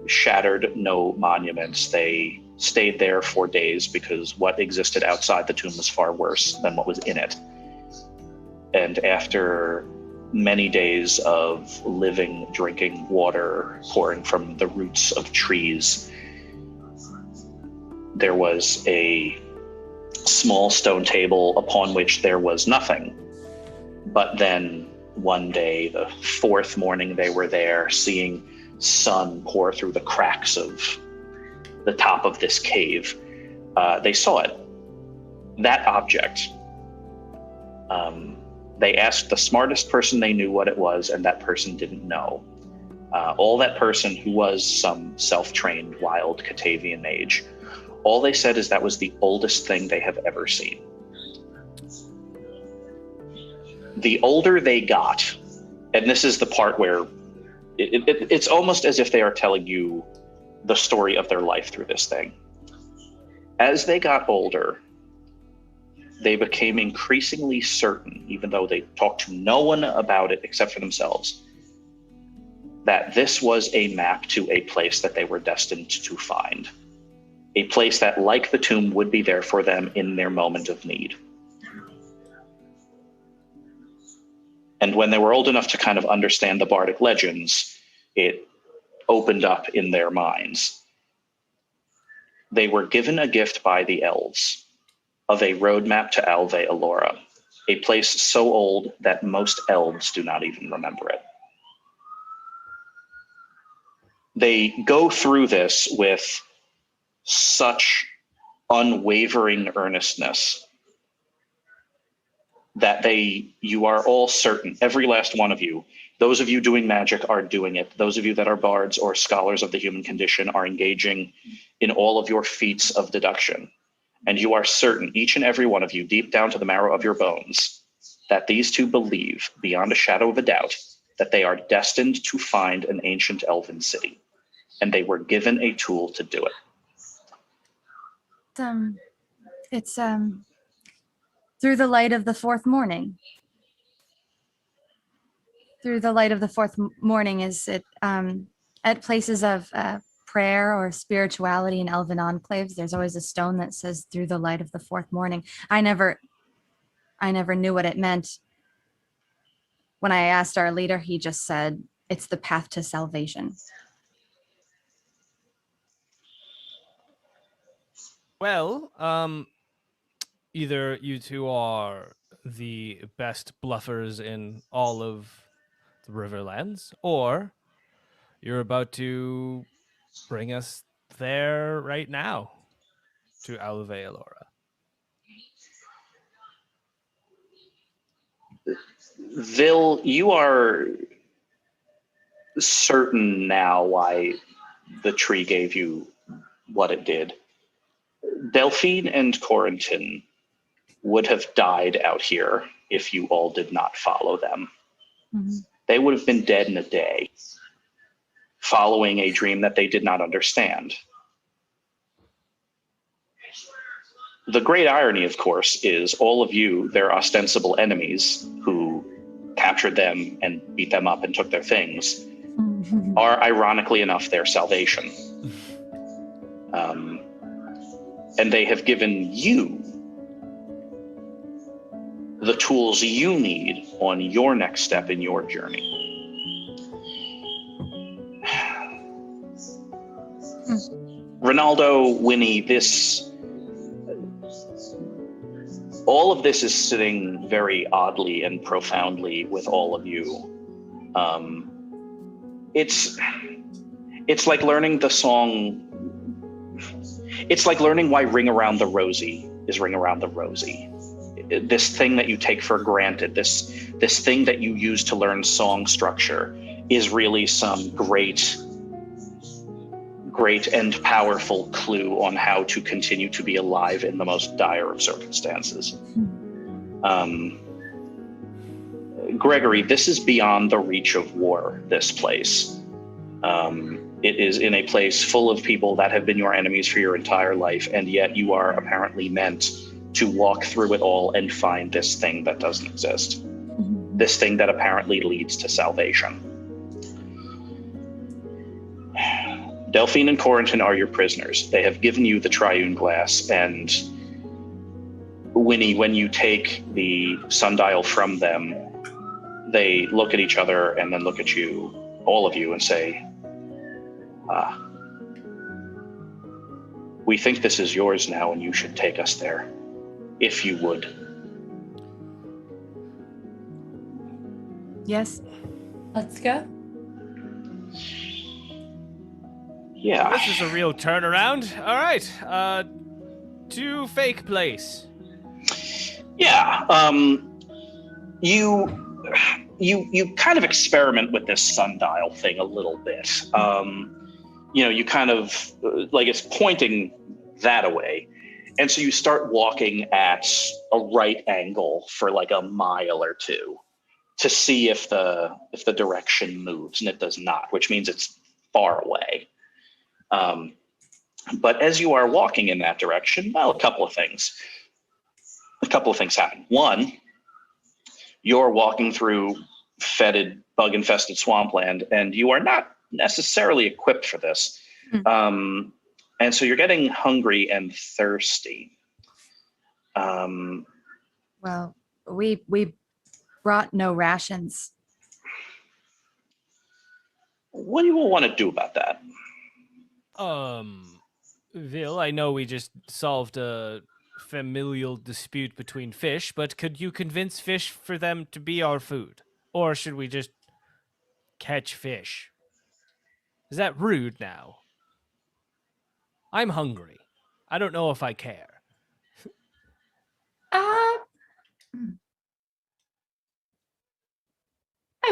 shattered no monuments. They stayed there for days because what existed outside the tomb was far worse than what was in it. And after many days of living, drinking water, pouring from the roots of trees, there was a small stone table upon which there was nothing. But then one day, the fourth morning they were there, seeing sun pour through the cracks of the top of this cave, they saw it. That object. They asked the smartest person they knew what it was, and that person didn't know. All that person, who was some self-trained wild Catavian mage, all they said is that was the oldest thing they have ever seen. The older they got, and this is the part where it's almost as if they are telling you the story of their life through this thing. As they got older, they became increasingly certain, even though they talked to no one about it except for themselves, that this was a map to a place that they were destined to find. A place that, like the tomb, would be there for them in their moment of need. And when they were old enough to kind of understand the bardic legends, it opened up in their minds. They were given a gift by the elves of a roadmap to Alve Alora, a place so old that most elves do not even remember it. They go through this with such unwavering earnestness that you are all certain, every last one of you, those of you doing magic are doing it. Those of you that are bards or scholars of the human condition are engaging in all of your feats of deduction. And you are certain, each and every one of you, deep down to the marrow of your bones, that these two believe, beyond a shadow of a doubt, that they are destined to find an ancient elven city. And they were given a tool to do it. It's through the light of the fourth morning. Through the light of the fourth morning, is it at places of prayer or spirituality in elven enclaves, there's always a stone that says through the light of the fourth morning. I never knew what it meant. When I asked our leader, he just said it's the path to salvation. Well, either you two are the best bluffers in all of the Riverlands, or you're about to bring us there right now to Alve Alora. Vil, you are certain now why the tree gave you what it did. Delphine and Corentin would have died out here if you all did not follow them. Mm-hmm. They would have been dead in a day, following a dream that they did not understand. The great irony, of course, is all of you, their ostensible enemies, who captured them and beat them up and took their things, are ironically enough their salvation. And they have given you the tools you need on your next step in your journey. Ronaldo, Winnie, all of this is sitting very oddly and profoundly with all of you. It's like learning the song. It's like learning why Ring Around the Rosie is Ring Around the Rosie. this thing that you take for granted, this thing that you use to learn song structure, is really some great and powerful clue on how to continue to be alive in the most dire of circumstances. Gregory, this is beyond the reach of war, this place. It is in a place full of people that have been your enemies for your entire life, and yet you are apparently meant to walk through it all and find this thing that doesn't exist. This thing that apparently leads to salvation. Delphine and Corentin are your prisoners. They have given you the triune glass, and Winnie, when you take the sundial from them, they look at each other and then look at you, all of you, and say, we think this is yours now, and you should take us there, if you would. Yes. Let's go. Yeah. This is a real turnaround. All right. To fake place. Yeah. You kind of experiment with this sundial thing a little bit. You kind of like it's pointing that away. And so you start walking at a right angle for like a mile or two to see if the direction moves, and it does not, which means it's far away. But as you are walking in that direction, well, a couple of things happen. One, you're walking through fetid, bug-infested swampland, and you are not necessarily equipped for this. And so you're getting hungry and thirsty. Well, we brought no rations. What do you all want to do about that? Vil, I know we just solved a familial dispute between fish, but could you convince fish for them to be our food? Or should we just catch fish? Is that rude now? I'm hungry. I don't know if I care. I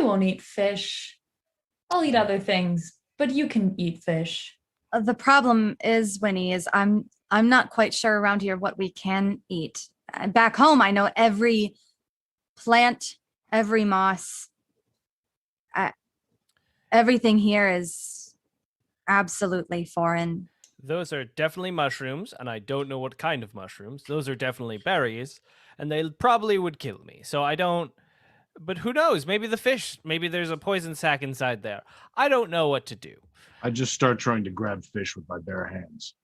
won't eat fish. I'll eat other things, but you can eat fish. The problem is, Winnie, is I'm not quite sure around here what we can eat. Back home, I know every plant, every moss, everything here is absolutely foreign. Those are definitely mushrooms, and I don't know what kind of mushrooms. Those are definitely berries, and they probably would kill me. So I don't... But who knows? Maybe the fish. Maybe there's a poison sac inside there. I don't know what to do. I just start trying to grab fish with my bare hands.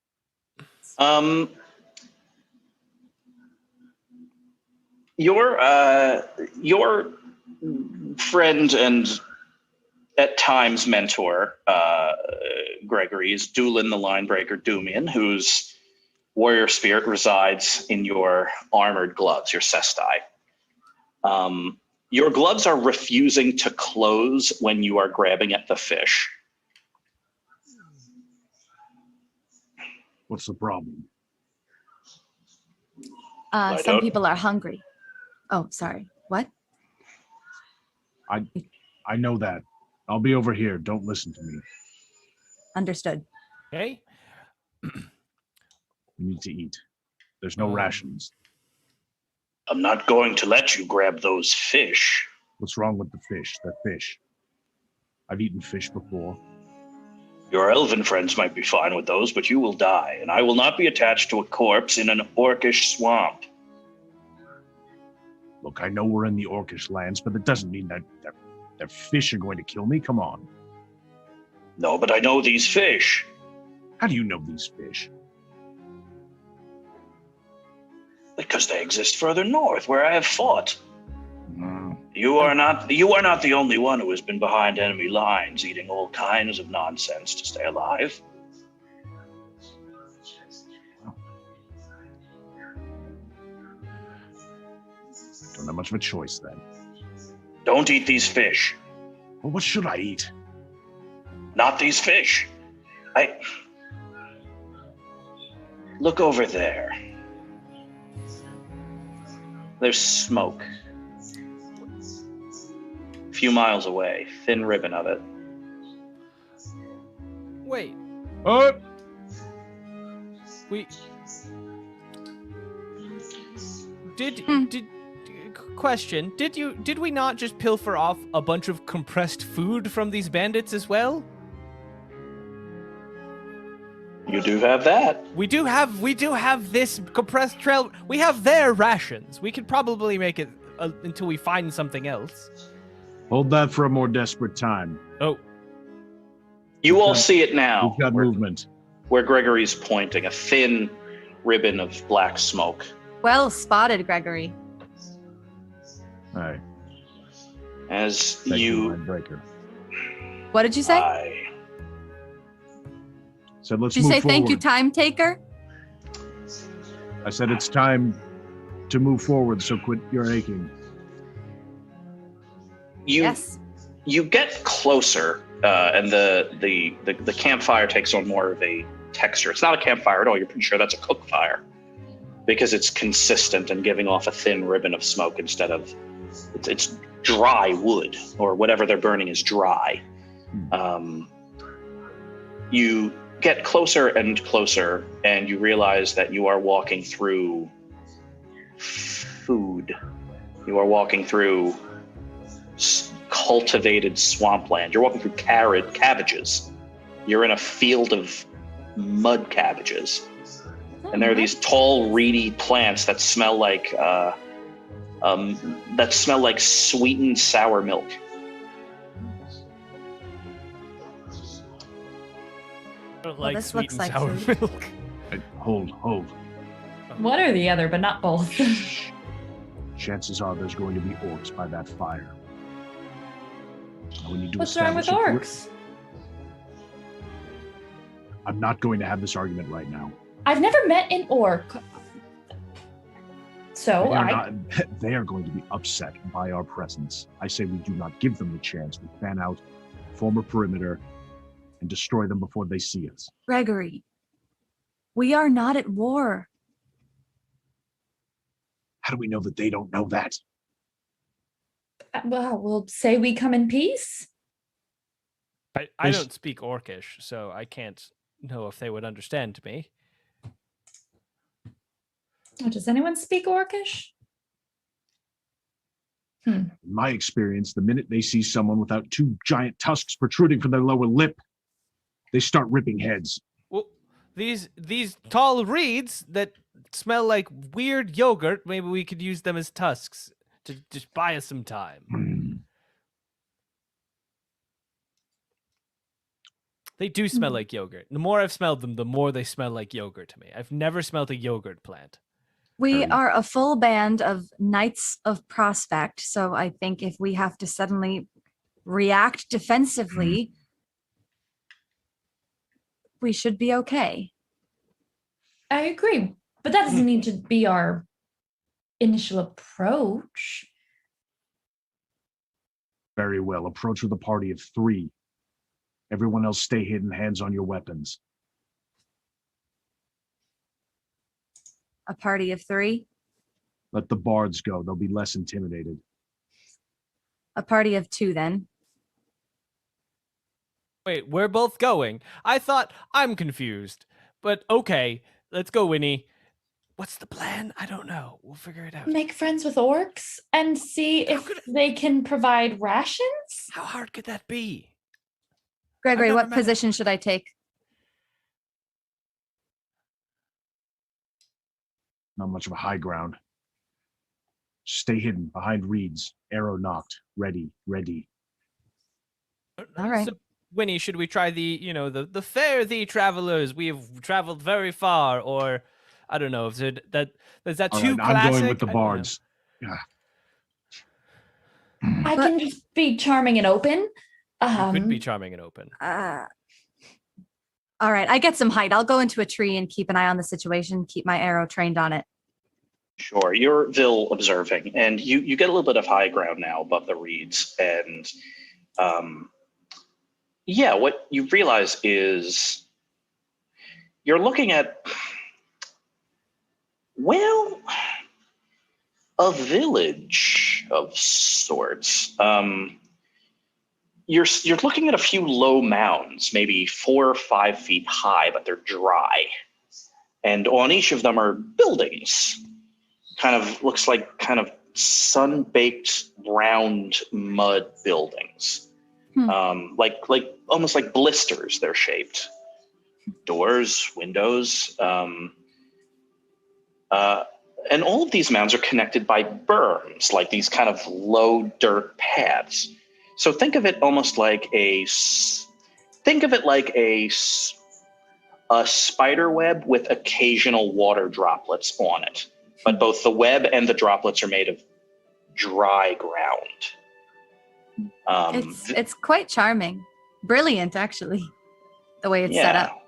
Your friend and at times mentor, Gregory, is Doolin the Linebreaker Doomian, whose warrior spirit resides in your armored gloves, your cesti. Your gloves are refusing to close when you are grabbing at the fish. What's the problem? Some people are hungry. Oh, sorry. What? I know that. I'll be over here. Don't listen to me. Understood. Okay. We need to eat. There's no rations. I'm not going to let you grab those fish. What's wrong with the fish? That fish. I've eaten fish before. Your elven friends might be fine with those, but you will die, and I will not be attached to a corpse in an orcish swamp. Look, I know we're in the Orcish lands, but that doesn't mean that fish are going to kill me. Come on. No, but I know these fish. How do you know these fish? Because they exist further north, where I have fought. You are not the only one who has been behind enemy lines, eating all kinds of nonsense to stay alive. Don't have much of a choice then. Don't eat these fish. Well, what should I eat? Not these fish. Look over there. There's smoke. A few miles away, thin ribbon of it. Wait, Oh, we did Hmm. question, did we not just pilfer off a bunch of compressed food from these bandits as well? You do have that. We do have this compressed trail. We have their rations. We could probably make it until we find something else. hold that for a more desperate time. Oh, You all see it now. We've got where, movement. where Gregory's pointing, a thin ribbon of black smoke. Well spotted, Gregory. All right. As Thank you, you, Line Breaker. What did you say? Said let's Did you move say forward. thank you, time taker? I said it's time to move forward, so quit your aching. Yes. You get closer, and the campfire takes on more of a texture. It's not a campfire at all. You're pretty sure that's a cook fire because it's consistent and giving off a thin ribbon of smoke instead of it's dry wood, or whatever they're burning is dry. You get closer and closer, and you realize that you are walking through food. You are walking through cultivated swampland. You're walking through cabbages. You're in a field of mud cabbages. And there are these tall, reedy plants that smell like sweetened sour milk. I don't Well, like this sweet looks and like sour food. milk. Hey, hold. One or the other, but not both. Chances are there's going to be orcs by that fire. Now we need to What's wrong with establish if orcs? I'm not going to have this argument right now. I've never met an orc. So They are going to be upset by our presence. I say we do not give them the chance. We fan out, form a perimeter, and destroy them before they see us. Gregory, we are not at war. How do we know that they don't know that? well, we'll say we come in peace. I This- don't speak Orcish, so I can't know if they would understand me. Oh, does anyone speak Orcish? In my experience, the minute they see someone without two giant tusks protruding from their lower lip, they start ripping heads. Well, these tall reeds that smell like weird yogurt, maybe we could use them as tusks to just buy us some time. They do smell like yogurt. The more I've smelled them, the more they smell like yogurt to me. I've never smelled a yogurt plant. We Um, are a full band of Knights of Prospect, so I think if we have to suddenly react defensively, we should be okay. I agree, but that doesn't need to be our initial approach. Very well. Approach with a party of 3. Everyone else stay hidden, hands on your weapons. A party of 3, Let the bards go. They'll be less intimidated. a party of 2 then. Wait, we're both going. I thought I'm confused. But okay, let's go, Winnie. What's the plan? I don't know. We'll figure it out. Make friends with orcs and see How if could it- they can provide rations. How hard could that be? Gregory, never what met position should I take? Not much of a high ground. Stay hidden behind reeds. Arrow knocked. Ready. All right. So, Winnie, should we try the fare thee travelers? We have traveled very far, or I don't know. Is that All too right, classic? I'm going with the I don't know. bards. I But- can just be charming and open. You could be charming and open. All right, I get some height. I'll go into a tree and keep an eye on the situation, keep my arrow trained on it. Sure, you're Vil observing, and you get a little bit of high ground now above the reeds, and what you realize is you're looking at, well, a village of sorts. You're looking at a few low mounds, maybe 4 or 5 feet high, but they're dry. And on each of them are buildings. Looks like sun-baked round mud buildings. Like almost like blisters they're shaped. Doors, windows, and all of these mounds are connected by berms, like these kind of low dirt paths. So think of it almost like a spider web with occasional water droplets on it. But both the web and the droplets are made of dry ground. It's quite charming. Brilliant, actually, the way it's set up.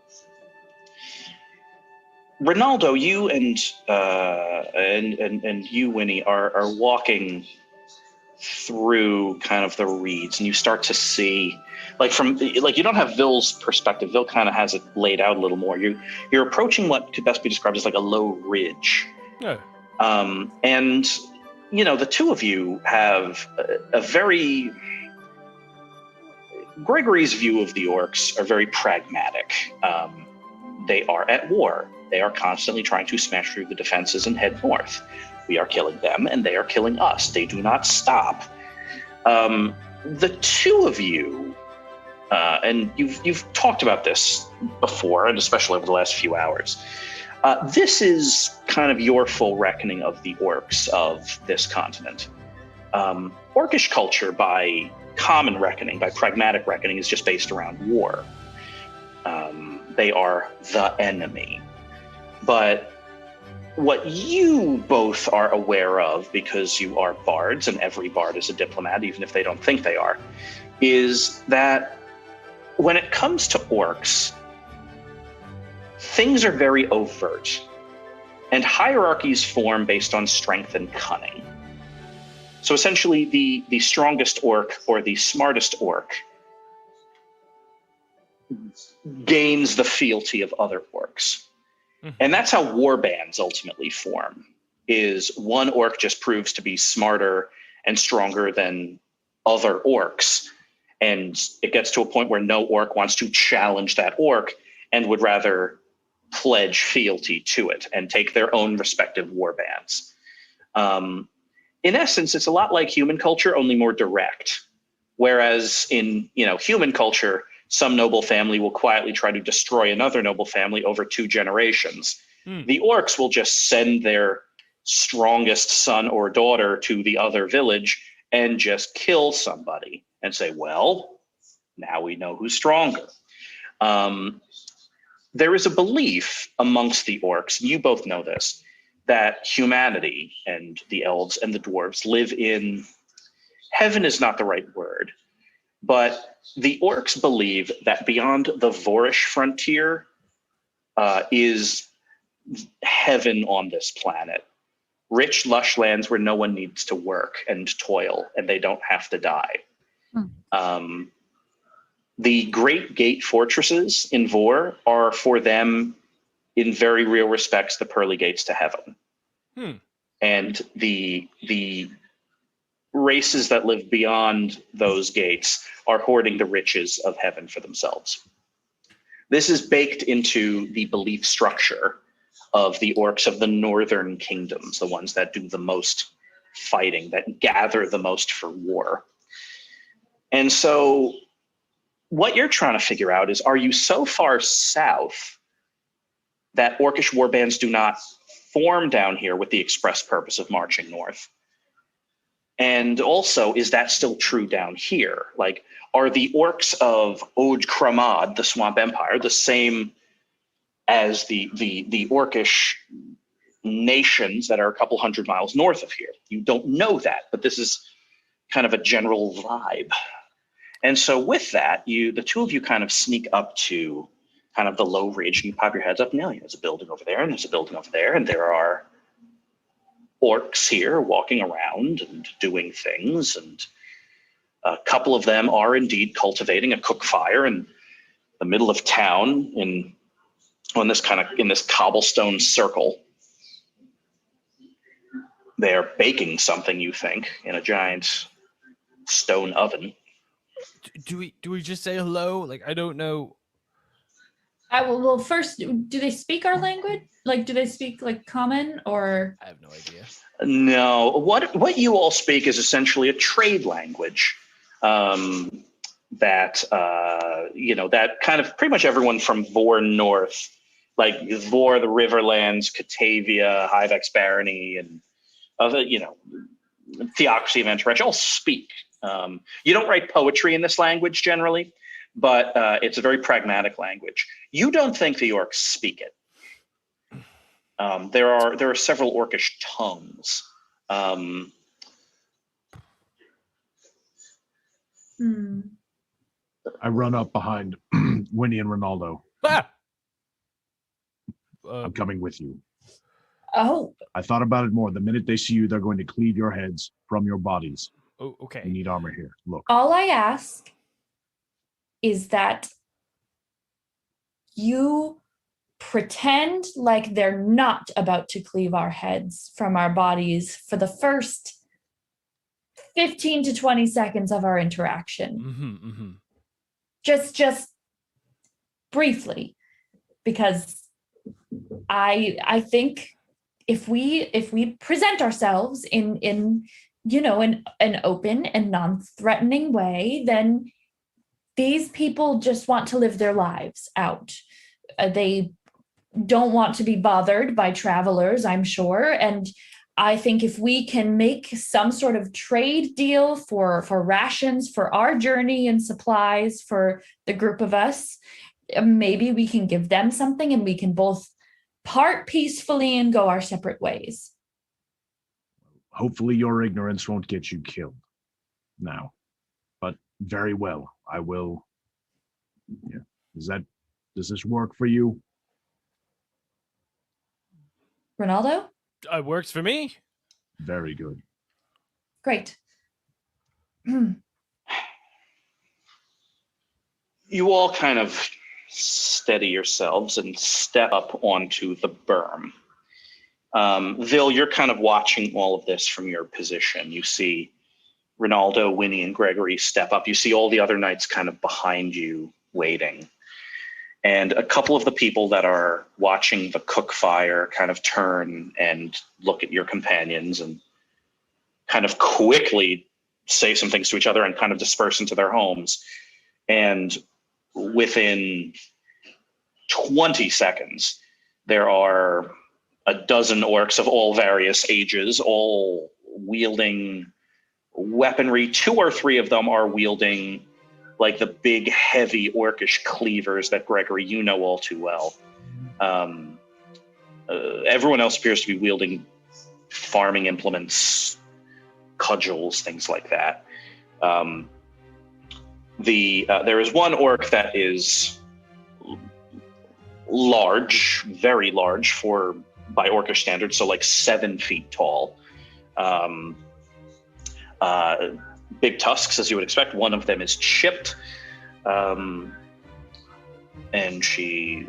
Ronaldo, you and you, Winnie, are walking through kind of the reeds, and you start to see, you don't have Ville's perspective. Ville kind of has it laid out a little more. You're approaching what could best be described as like a low ridge. Yeah. And the two of you have a very Gregory's view of the orcs are very pragmatic. They are at war. They are constantly trying to smash through the defenses and head north. We are killing them, and they are killing us. They do not stop. The two of you, and you've talked about this before, and especially over the last few hours. This is kind of your full reckoning of the orcs of this continent. Orcish culture, by common reckoning, by pragmatic reckoning, is just based around war. They are the enemy. But what you both are aware of, because you are bards, and every bard is a diplomat, even if they don't think they are, is that when it comes to orcs, things are very overt, and hierarchies form based on strength and cunning. So essentially, the strongest orc or the smartest orc gains the fealty of other orcs. And that's how war bands ultimately form, is one orc just proves to be smarter and stronger than other orcs. And it gets to a point where no orc wants to challenge that orc and would rather pledge fealty to it and take their own respective war bands. In essence, it's a lot like human culture, only more direct. Whereas in human culture, some noble family will quietly try to destroy another noble family over 2 generations. The orcs will just send their strongest son or daughter to the other village and just kill somebody and say, well, now we know who's stronger. There is a belief amongst the orcs, you both know this, that humanity and the elves and the dwarves live in, heaven is not the right word, but the orcs believe that beyond the Vorish frontier is heaven on this planet. Rich, lush lands where no one needs to work and toil, and they don't have to die. The Great Gate fortresses in Vor are, for them, in very real respects, the pearly gates to heaven. And the races that live beyond those gates are hoarding the riches of heaven for themselves. This is baked into the belief structure of the orcs of the northern kingdoms, the ones that do the most fighting, that gather the most for war. And so what you're trying to figure out is, are you so far south that orcish warbands do not form down here with the express purpose of marching north? And also, is that still true down here? Like, are the orcs of Ode Kramad, the Swamp Empire, the same as the orcish nations that are a couple hundred miles north of here? You don't know that, but this is kind of a general vibe. And so with that, the two of you kind of sneak up to kind of the low ridge, and you pop your heads up, and there's a building over there, and there's a building over there, and there are orcs here walking around and doing things, and a couple of them are indeed cultivating a cook fire in the middle of town in this cobblestone circle. They're baking something, you think, in a giant stone oven. Do we just say hello? Like, I don't know. Well, first, do they speak our language? Like, do they speak like common or? I have no idea. No, what you all speak is essentially a trade language. That that kind of pretty much everyone from Vor north, like Vor, the Riverlands, Catavia, Hyvex Barony, and other, Theocracy of Antaresh all speak. You don't write poetry in this language generally, but it's a very pragmatic language. You don't think the orcs speak it. There are several orcish tongues. I run up behind Winnie and Ronaldo. Ah! I'm coming with you. Oh, I thought about it more. The minute they see you, they're going to cleave your heads from your bodies. Oh, okay. You need armor here. Look. all I ask is that you pretend like they're not about to cleave our heads from our bodies for the first 15 to 20 seconds of our interaction. Just briefly, because I think if we present ourselves in an open and non-threatening way, then these people just want to live their lives out. They don't want to be bothered by travelers, I'm sure. And I think if we can make some sort of trade deal for rations for our journey and supplies for the group of us, maybe we can give them something and we can both part peacefully and go our separate ways. Hopefully your ignorance won't get you killed now. But very well, I will. Yeah. Does this work for you? Ronaldo? It works for me. Very good. Great. You all kind of steady yourselves and step up onto the berm. Vil, you're kind of watching all of this from your position. You see Ronaldo, Winnie, and Gregory step up. You see all the other knights kind of behind you waiting. And a couple of the people that are watching the cook fire kind of turn and look at your companions and kind of quickly say some things to each other and kind of disperse into their homes. And within 20 seconds, there are a dozen orcs of all various ages, all wielding weaponry. 2 or 3 of them are wielding like the big, heavy orcish cleavers that Gregory, you know all too well. Everyone else appears to be wielding farming implements, cudgels, things like that. There is one orc that is large, very large by orcish standards, so like 7 feet tall. Big tusks, as you would expect. One of them is chipped. And she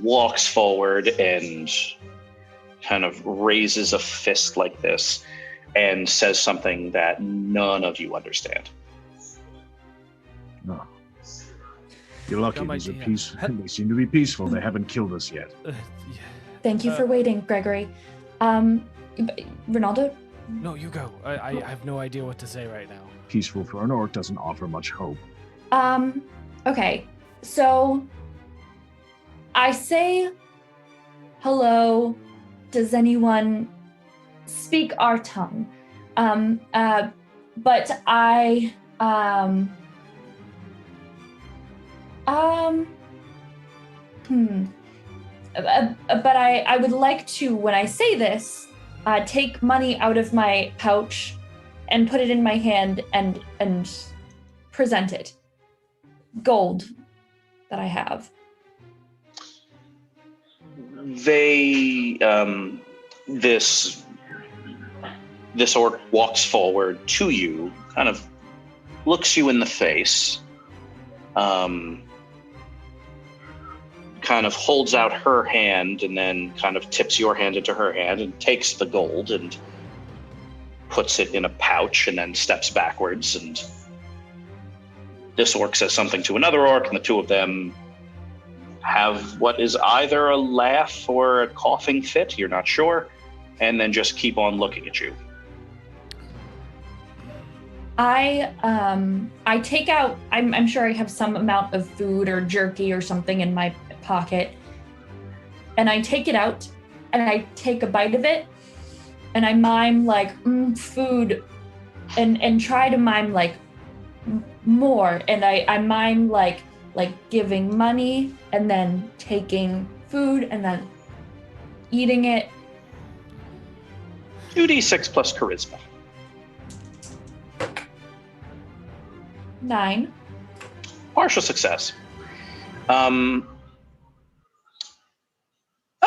walks forward and kind of raises a fist like this and says something that none of you understand. No. You're lucky. Got my These are DM. they seem to be peaceful. They haven't killed us yet. Yeah. Thank you for waiting, Gregory. Ronaldo? No, you go. I have no idea what to say right now. Peaceful for an orc doesn't offer much hope. Okay. So I say hello. Does anyone speak our tongue? But I but I would like to, when I say this, take money out of my pouch and put it in my hand and present it. Gold that I have. They, this orc walks forward to you, kind of looks you in the face, kind of holds out her hand and then kind of tips your hand into her hand and takes the gold and puts it in a pouch and then steps backwards, and this orc says something to another orc, and the two of them have what is either a laugh or a coughing fit, you're not sure, and then just keep on looking at you. I take out, I'm sure I have some amount of food or jerky or something in my pocket, and I take it out and I take a bite of it and I mime like food and try to mime like more, and I mime like giving money and then taking food and then eating it. 2d6 plus charisma. 9. Partial success.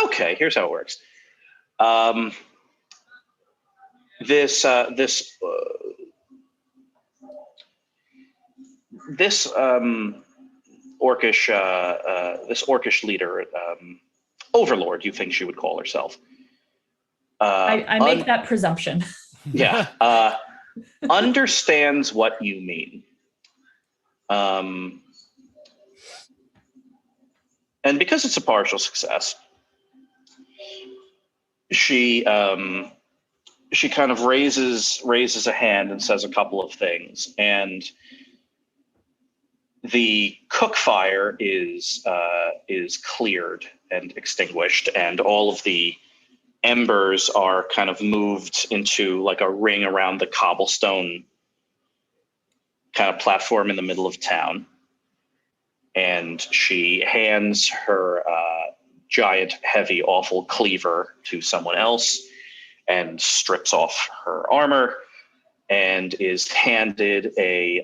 Okay, here's how it works. This orcish leader, overlord, you think she would call herself. I make that presumption. Yeah, understands what you mean. And because it's a partial success, she kind of raises a hand and says a couple of things, and the cook fire is cleared and extinguished, and all of the embers are kind of moved into like a ring around the cobblestone kind of platform in the middle of town. And she hands her giant, heavy, awful cleaver to someone else and strips off her armor and is handed a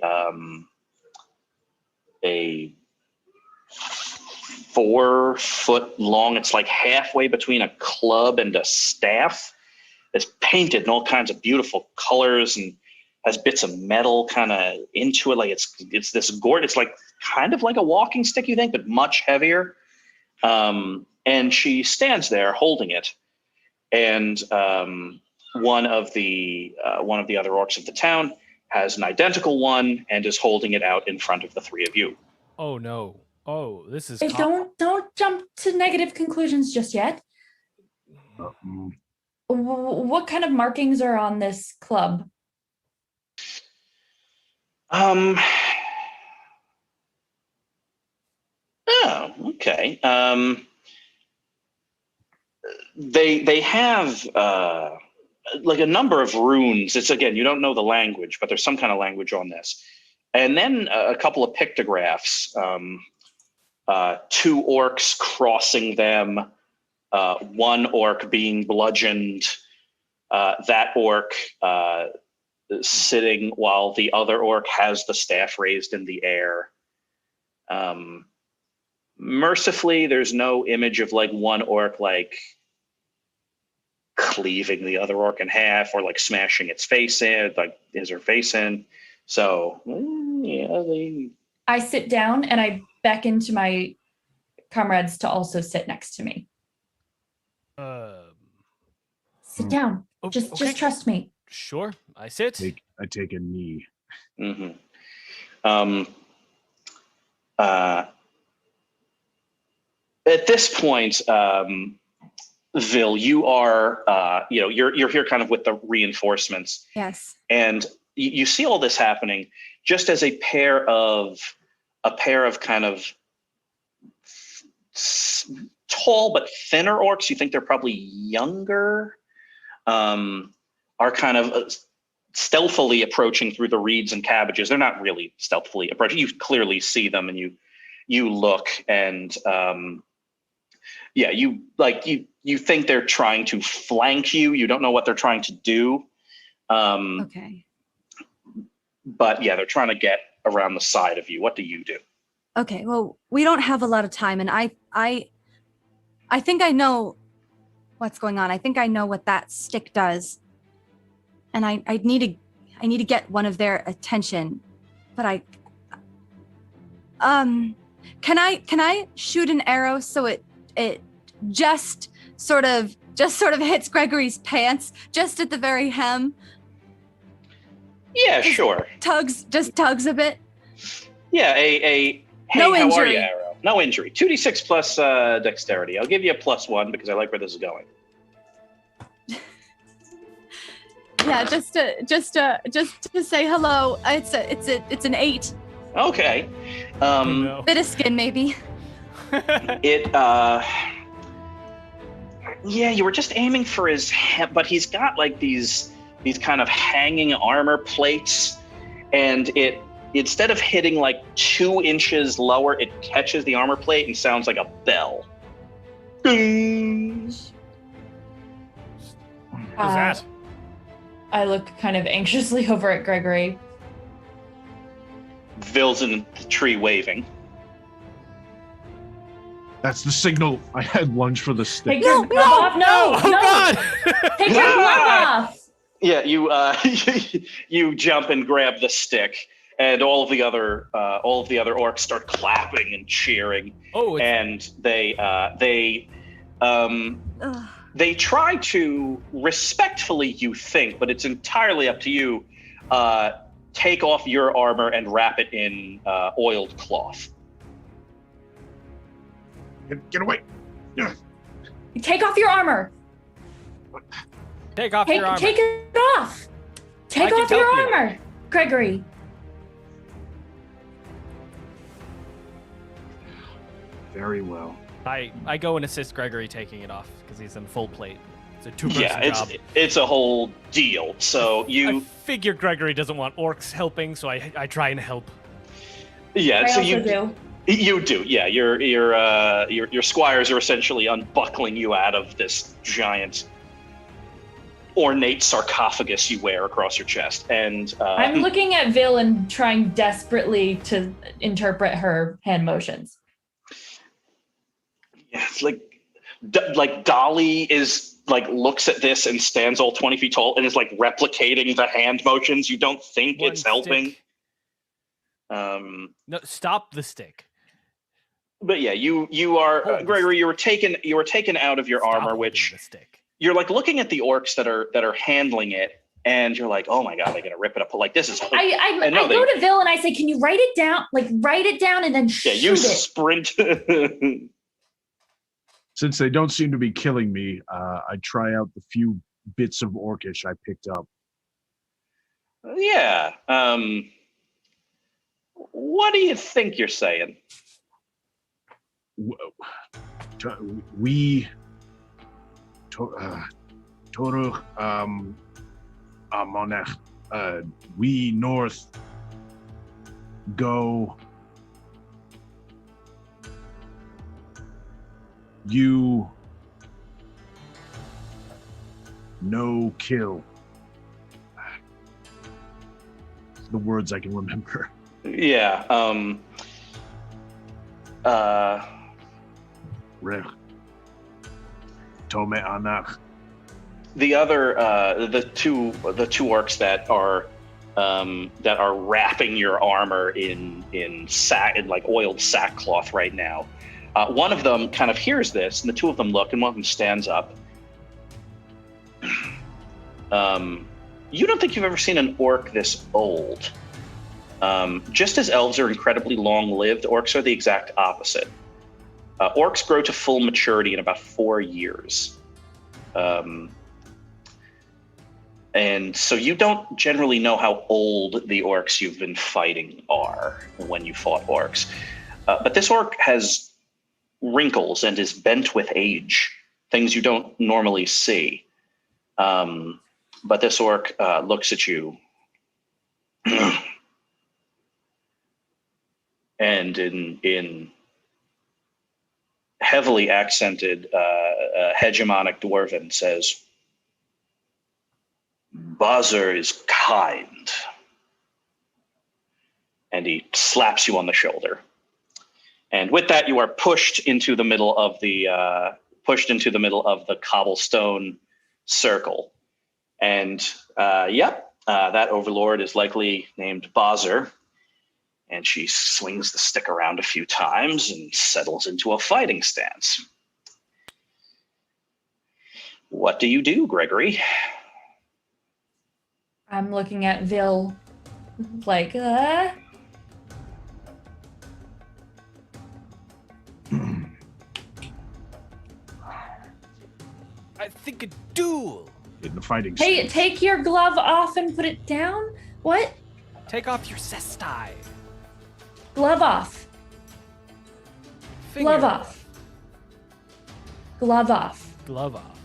4 foot long, it's like halfway between a club and a staff. It's painted in all kinds of beautiful colors and has bits of metal kind of into it. Like it's this gourd. It's like kind of like a walking stick, you think, but much heavier. And she stands there holding it. And one of the other orcs of the town has an identical one and is holding it out in front of the three of you. Oh no. Oh, this is Hey, don't jump to negative conclusions just yet. What kind of markings are on this club? Oh, okay. They have like a number of runes. It's, again, you don't know the language, but there's some kind of language on this. And then a couple of pictographs, 2 orcs crossing them, 1 orc being bludgeoned, that orc sitting while the other orc has the staff raised in the air. Mercifully, there's no image of like one orc like cleaving the other orc in half or like smashing its face in, like his or face in. So yeah, I sit down and I beckon to my comrades to also sit next to me. Sit down. Just trust me. Sure, I sit. I take a knee. Mm-hmm. At this point, Vil, you are, you're here kind of with the reinforcements. Yes. And you see all this happening just as a pair of kind of tall but thinner orcs. You think they're probably younger, are kind of stealthily approaching through the reeds and cabbages. They're not really stealthily approaching. You clearly see them, and you look, and you think they're trying to flank you. You don't know what they're trying to do. Okay. But yeah, they're trying to get around the side of you. What do you do? Okay. Well, we don't have a lot of time, and I think I know what's going on. I think I know what that stick does, and I need to get one of their attention. But can I shoot an arrow so it just sort of hits Gregory's pants just at the very hem, Yeah, sure. Just tugs a bit. Yeah, hey, No how are injury. you, Arrow? No injury. 2d6 plus dexterity. I'll give you a +1 because I like where this is going. Yeah, just to say hello. It's an 8. Okay. Oh, no. Bit of skin maybe. Yeah, you were just aiming for his head, but he's got like these kind of hanging armor plates, and it, instead of hitting like 2 inches lower, it catches the armor plate and sounds like a bell. Ding. What's that? I look kind of anxiously over at Gregory. Vil's in the tree waving. That's the signal. I had lunge for the stick. Take your glove off. No, Oh, no. God! Take your glove off. Yeah, you you jump and grab the stick, and all of the other orcs start clapping and cheering, Oh, it's and they try to respectfully, you think, but it's entirely up to you. Take off your armor and wrap it in oiled cloth. Get away. Take off your armor. take off your armor. Take it off. Take I off can your help you. armor, Gregory. Very well. I go and assist Gregory taking it off because he's in full plate. It's a 2-person Yeah, job. it's a whole deal. So I you figure Gregory doesn't want orcs helping, so I try and help. yeah, I so also do. You do, yeah. Your squires are essentially unbuckling you out of this giant, ornate sarcophagus you wear across your chest, and I'm looking at Vil and trying desperately to interpret her hand motions. yeah, it's like Dolly is like looks at this and stands all 20 feet tall and is like replicating the hand motions. You don't think One it's helping. stick. No, stop the stick. But yeah, you are Hold Gregory. You were taken out of your Stop armor, holding which the stick. you're like looking at the orcs that are handling it, and you're like, oh my god, they're gonna rip it up. Like this is. I And no, go to Vil and I say, "Can you write it down? Like write it down and then Yeah, shoot you it." sprint. Since they don't seem to be killing me, I try out the few bits of orcish I picked up. Yeah. What do you think you're saying? We Toru Monach, we north go, you no kill. The words I can remember. Yeah. Rech. Tome Anach. The other, the two orcs that are wrapping your armor in like oiled sackcloth right now. One of them kind of hears this, and the two of them look, and one of them stands up. You don't think you've ever seen an orc this old. Just as elves are incredibly long-lived, orcs are the exact opposite. Orcs grow to full maturity in about 4 years. And so you don't generally know how old the orcs you've been fighting are when you fought orcs. But this orc has wrinkles and is bent with age, things you don't normally see. But this orc looks at you and in heavily accented hegemonic dwarven says, "Buzzer is kind," and he slaps you on the shoulder. And with that, you are pushed into the middle of the cobblestone circle. And that overlord is likely named Bozzer. And she swings the stick around a few times and settles into a fighting stance. What do you do, Gregory? I'm looking at Vil Like, I think a duel. In the fighting hey, stage. take your glove off and put it down. What? Take off your cestai. Glove off. Finger Glove off. Glove off. Glove off.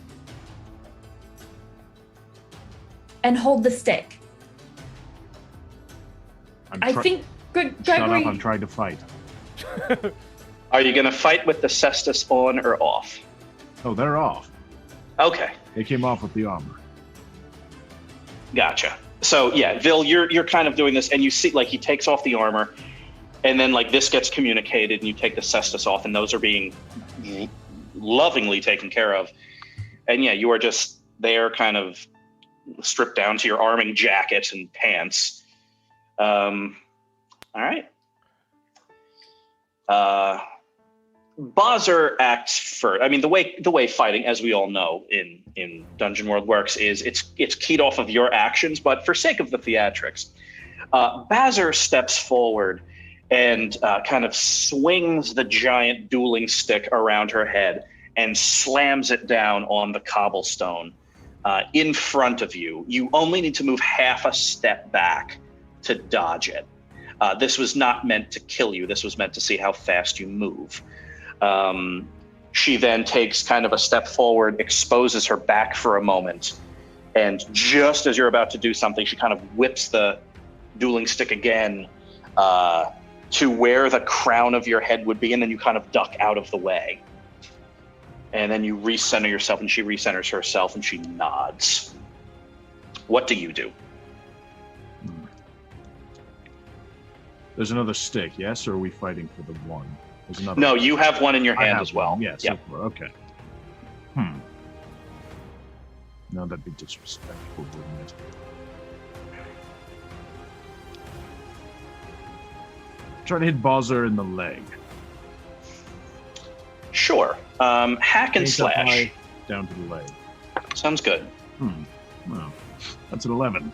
And hold the stick. I think Shut Gregory. up, I'm trying to fight. Are you going to fight with the cestus on or off? Oh, they're off. Okay, They came off with the armor. gotcha. So yeah, Vil, you're kind of doing this, and you see like he takes off the armor, and then like this gets communicated, and you take the cestus off, and those are being lovingly taken care of. And yeah, you are just there, kind of stripped down to your arming jacket and pants. All right. Bozzer acts first. I mean, the way fighting, as we all know, in Dungeon World works is it's keyed off of your actions, but for sake of the theatrics, Bazzer steps forward and kind of swings the giant dueling stick around her head and slams it down on the cobblestone in front of you. You only need to move half a step back to dodge it. This was not meant to kill you. This was meant to see how fast you move. She then takes kind of a step forward, exposes her back for a moment, and just as you're about to do something, she kind of whips the dueling stick again to where the crown of your head would be, and then you kind of duck out of the way. And then you recenter yourself, and she recenters herself, and she nods. What do you do? There's another stick, yes? Or are we fighting for the one? There's another No, one. you have one in your I hand have as well. one, yes. Yep. Okay. No, that'd be disrespectful, wouldn't it? Trying to hit Bozzer in the leg. Sure. Hack and Take up slash. high, down to the leg. Sounds good. Well, that's an 11.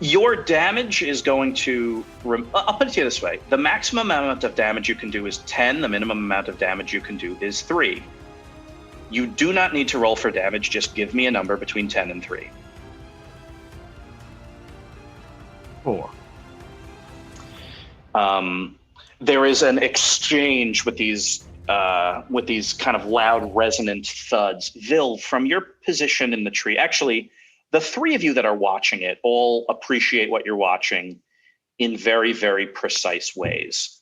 Your damage is going to... I'll put it to you this way. The maximum amount of damage you can do is 10. The minimum amount of damage you can do is 3. You do not need to roll for damage. Just give me a number between 10 and 3. 4. There is an exchange with these kind of loud, resonant thuds. Vil, from your position in the tree, actually, the three of you that are watching it all appreciate what you're watching in very, very precise ways.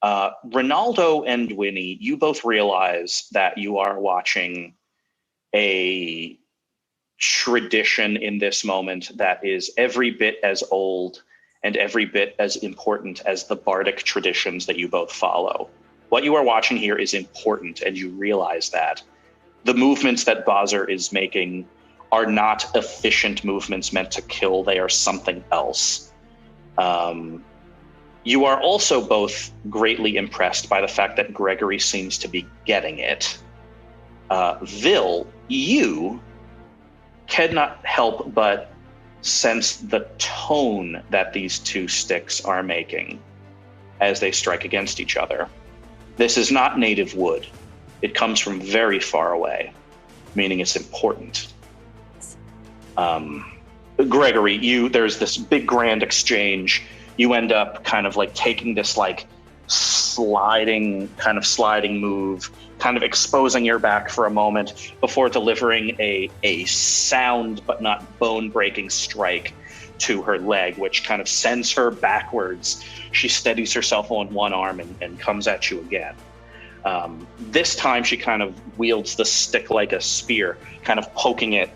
Ronaldo and Winnie, you both realize that you are watching a tradition in this moment that is every bit as old and every bit as important as the bardic traditions that you both follow. What you are watching here is important, and you realize that. The movements that Bozzer is making are not efficient movements meant to kill. They are something else. You are also both greatly impressed by the fact that Gregory seems to be getting it. Vil, you cannot help but sense the tone that these two sticks are making as they strike against each other. This is not native wood. It comes from very far away, meaning it's important. Gregory, there's this big grand exchange. You end up kind of like taking this like sliding move, kind of exposing your back for a moment before delivering a sound but not bone-breaking strike to her leg, which kind of sends her backwards. She steadies herself on one arm and comes at you again. This time she kind of wields the stick like a spear, kind of poking it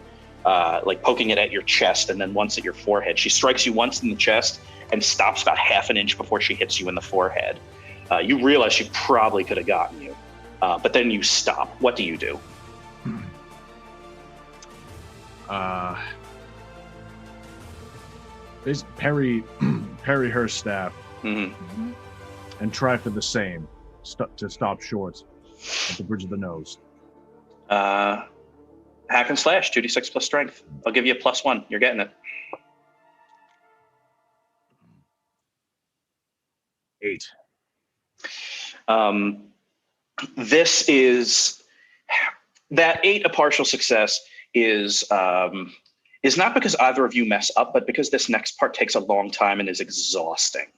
at your chest, and then once at your forehead. She strikes you once in the chest and stops about half an inch before she hits you in the forehead. You realize she probably could have gotten you, but then you stop. What do you do? Parry her staff Mm-hmm. and try for the same to stop short at the bridge of the nose. How Hack and slash, 2d6 plus strength. I'll give you a +1. You're getting it. 8. This is that 8, a partial success, is not because either of you mess up, but because this next part takes a long time and is exhausting.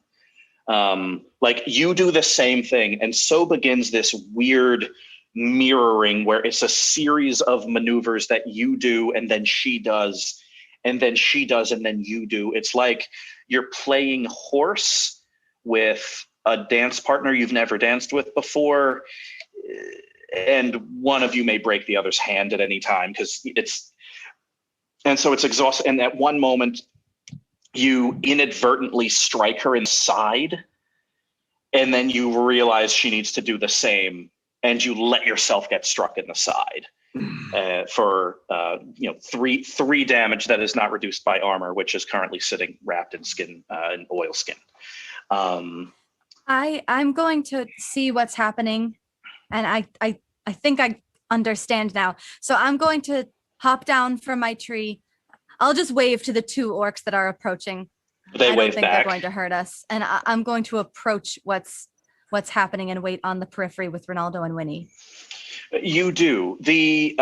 Like you do the same thing, and so begins this weird mirroring where it's a series of maneuvers that you do and then she does and then she does and then you do. It's like you're playing horse with a dance partner you've never danced with before, and one of you may break the other's hand at any time and so it's exhausting. And at one moment you inadvertently strike her in the side, and then you realize she needs to do the same, and you let yourself get struck in the side for 3 damage that is not reduced by armor, which is currently sitting wrapped in skin, in oil skin. I'm going to see what's happening, and I think I understand now. So I'm going to hop down from my tree. I'll just wave to the 2 orcs that are approaching. They I don't wave think back. they're going to hurt us, and I'm going to approach what's happening and wait on the periphery with Ronaldo and Winnie. You do. The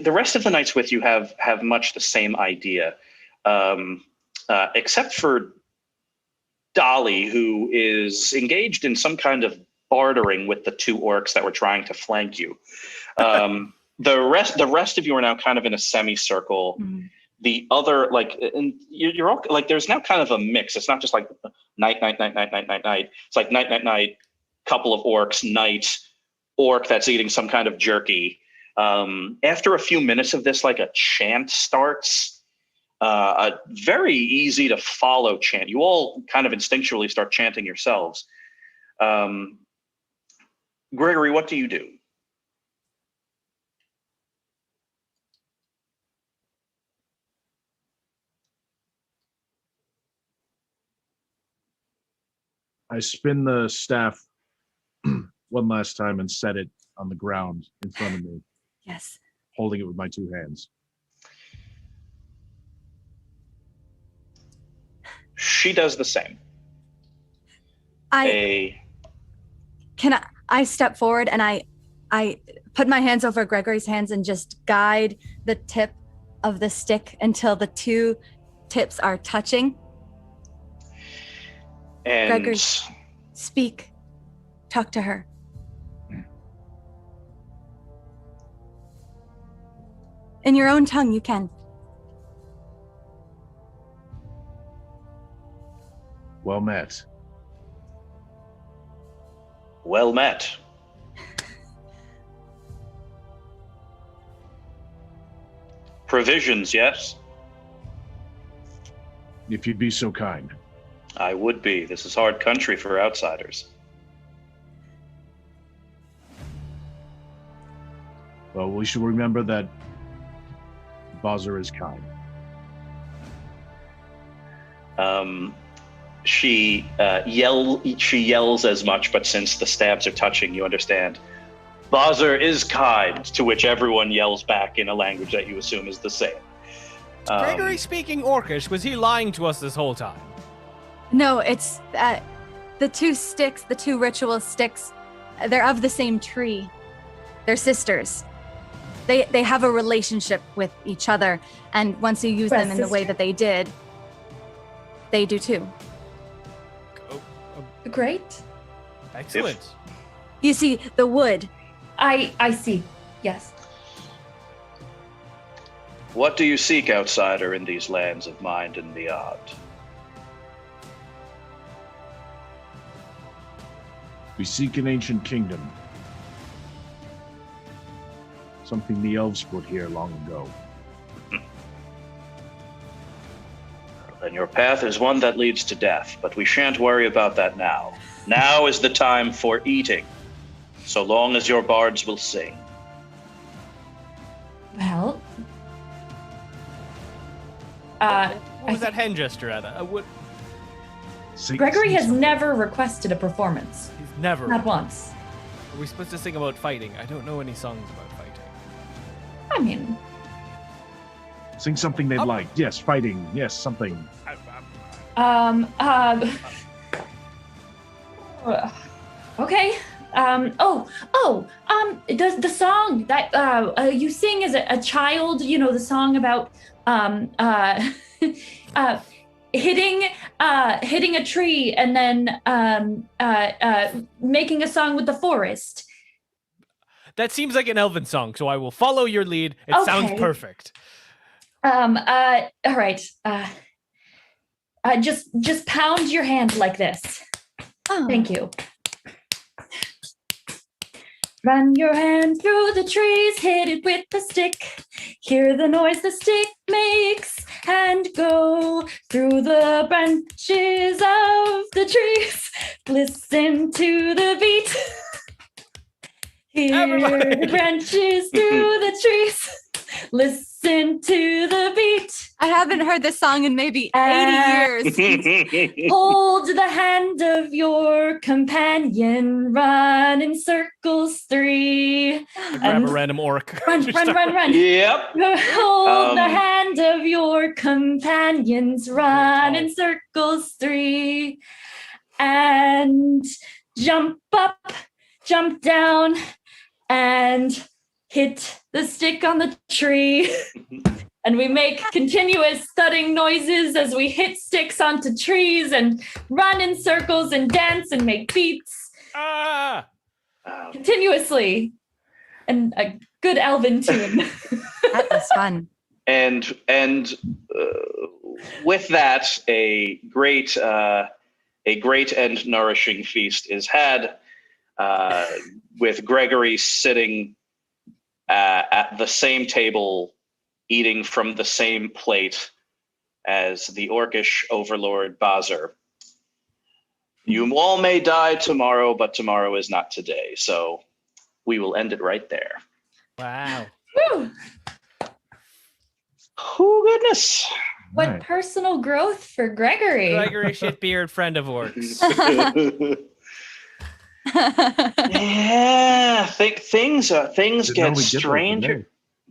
rest of the knights with you have much the same idea, except for Dolly, who is engaged in some kind of bartering with the 2 orcs that were trying to flank you. The rest of you are now kind of in a semicircle. Mhm. The other, and you're all like, there's now kind of a mix. It's not just like night. It's like night, couple of orcs, night, orc that's eating some kind of jerky. After a few minutes of this, like a chant starts, a very easy to follow chant. You all kind of instinctually start chanting yourselves. Gregory, what do you do? I spin the staff one last time and set it on the ground in front of me, Yes. holding it with my 2 hands. She does the same. I step forward and I put my hands over Gregory's hands and just guide the tip of the stick until the 2 tips are touching. And Gregory, speak. Talk to her. In your own tongue, you can. Well met. well met. Provisions, yes? If you'd be so kind. I would be. This is hard country for outsiders. Well, we should remember that Bozzer is kind. She yells as much, but since the stabs are touching, you understand. Bozzer is kind, to which everyone yells back in a language that you assume is the same. Gregory speaking Orcish, was he lying to us this whole time? No, it's the 2 sticks, the 2 ritual sticks, they're of the same tree. They're sisters. They have a relationship with each other, and once you use them in the way that they did, they do too. Great. Excellent. You see, the wood. I see. Yes. What do you seek, outsider, in these lands of mind and beyond? We seek an ancient kingdom. Something the elves put here long ago. Then your path is one that leads to death, but we shan't worry about that now. Now is the time for eating, so long as your bards will sing. Well. What was that hen gesture at? Gregory has never requested a performance. He's never. Not once. Are we supposed to sing about fighting? I don't know any songs about fighting. I mean, Sing something they'd like. Yes, fighting. Yes, something. Okay. Does the song that you sing as a child, the song about hitting a tree and then making a song with the forest. That seems like an elven song, so I will follow your lead. It sounds Okay. perfect. All right. Just pound your hand like this. Oh. Thank you. Run your hand through the trees, hit it with the stick. Hear the noise the stick makes, and go through the branches of the trees. Listen to the beat. Hear Everybody. the branches through the trees. Listen to the beat. I haven't heard this song in maybe 80 years. Hold the hand of your companion. Run in circles 3. Grab a random orc. Run. Yep. Hold the hand of your companions. Run in circles 3. And jump up, jump down, and hit the stick on the tree. And we make continuous thudding noises as we hit sticks onto trees and run in circles and dance and make beats continuously. And a good elven tune. That was fun. And with that, a great and nourishing feast is had, with Gregory sitting at the same table, eating from the same plate as the orcish overlord Bazar. You all may die tomorrow, but tomorrow is not today. So we will end it right there. Wow. Woo! Oh, goodness. What Right. personal growth for Gregory. Gregory Shitbeard, friend of orcs. Yeah, things Didn't get know we'd get there stranger. today.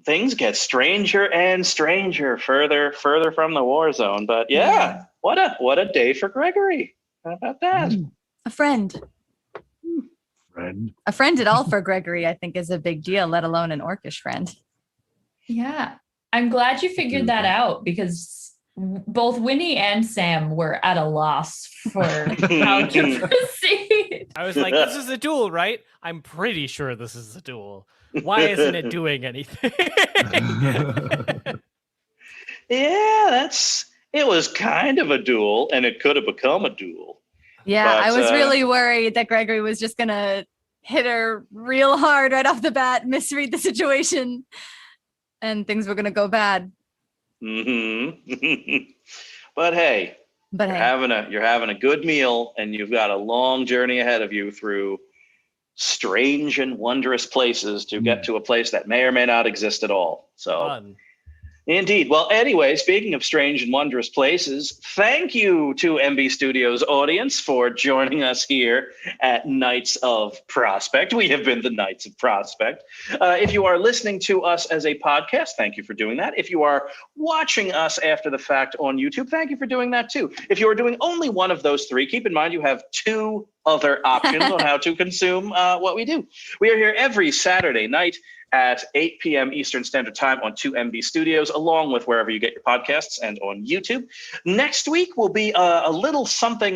Things get stranger and stranger further from the war zone. But yeah, what a day for Gregory. How about that? A friend. Friend. A friend at all for Gregory, I think, is a big deal, let alone an orcish friend. Yeah. I'm glad you figured that out because both Winnie and Sam were at a loss for how to proceed. I was like, this is a duel, right? I'm pretty sure this is a duel. Why isn't it doing anything? Yeah, it was kind of a duel, and it could have become a duel. Yeah, But, I was really worried that Gregory was just going to hit her real hard right off the bat, misread the situation, and things were going to go bad. Mm-hmm. But hey, But hey, you're having a good meal, and you've got a long journey ahead of you through strange and wondrous places to get to a place that may or may not exist at all. So Fun. indeed. Well, anyway, speaking of strange and wondrous places, thank you to MB Studios audience for joining us here at Knights of Prospect. We have been the Knights of Prospect. If you are listening to us as a podcast, thank you for doing that. If you are watching us after the fact on YouTube, thank you for doing that too. If you are doing only one of those three, keep in mind you have 2 other options on how to consume what we do. We are here every Saturday night at 8 p.m. Eastern Standard Time on 2MB Studios, along with wherever you get your podcasts and on YouTube. Next week will be a little something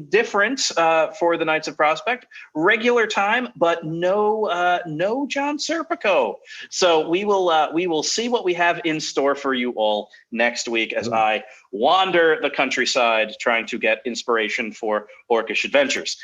different for the Knights of Prospect. Regular time, but no John Serpico. So we will see what we have in store for you all next week as I wander the countryside trying to get inspiration for orcish adventures.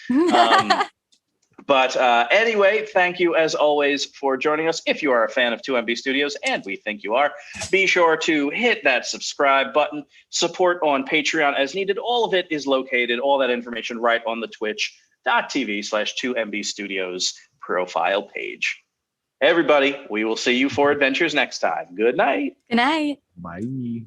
But anyway, thank you as always for joining us. If you are a fan of 2MB Studios, and we think you are, be sure to hit that subscribe button, support on Patreon as needed. All of it is located, all that information right on the twitch.tv/2MB Studios profile page. Everybody, we will see you for adventures next time. Good night. good night. Bye.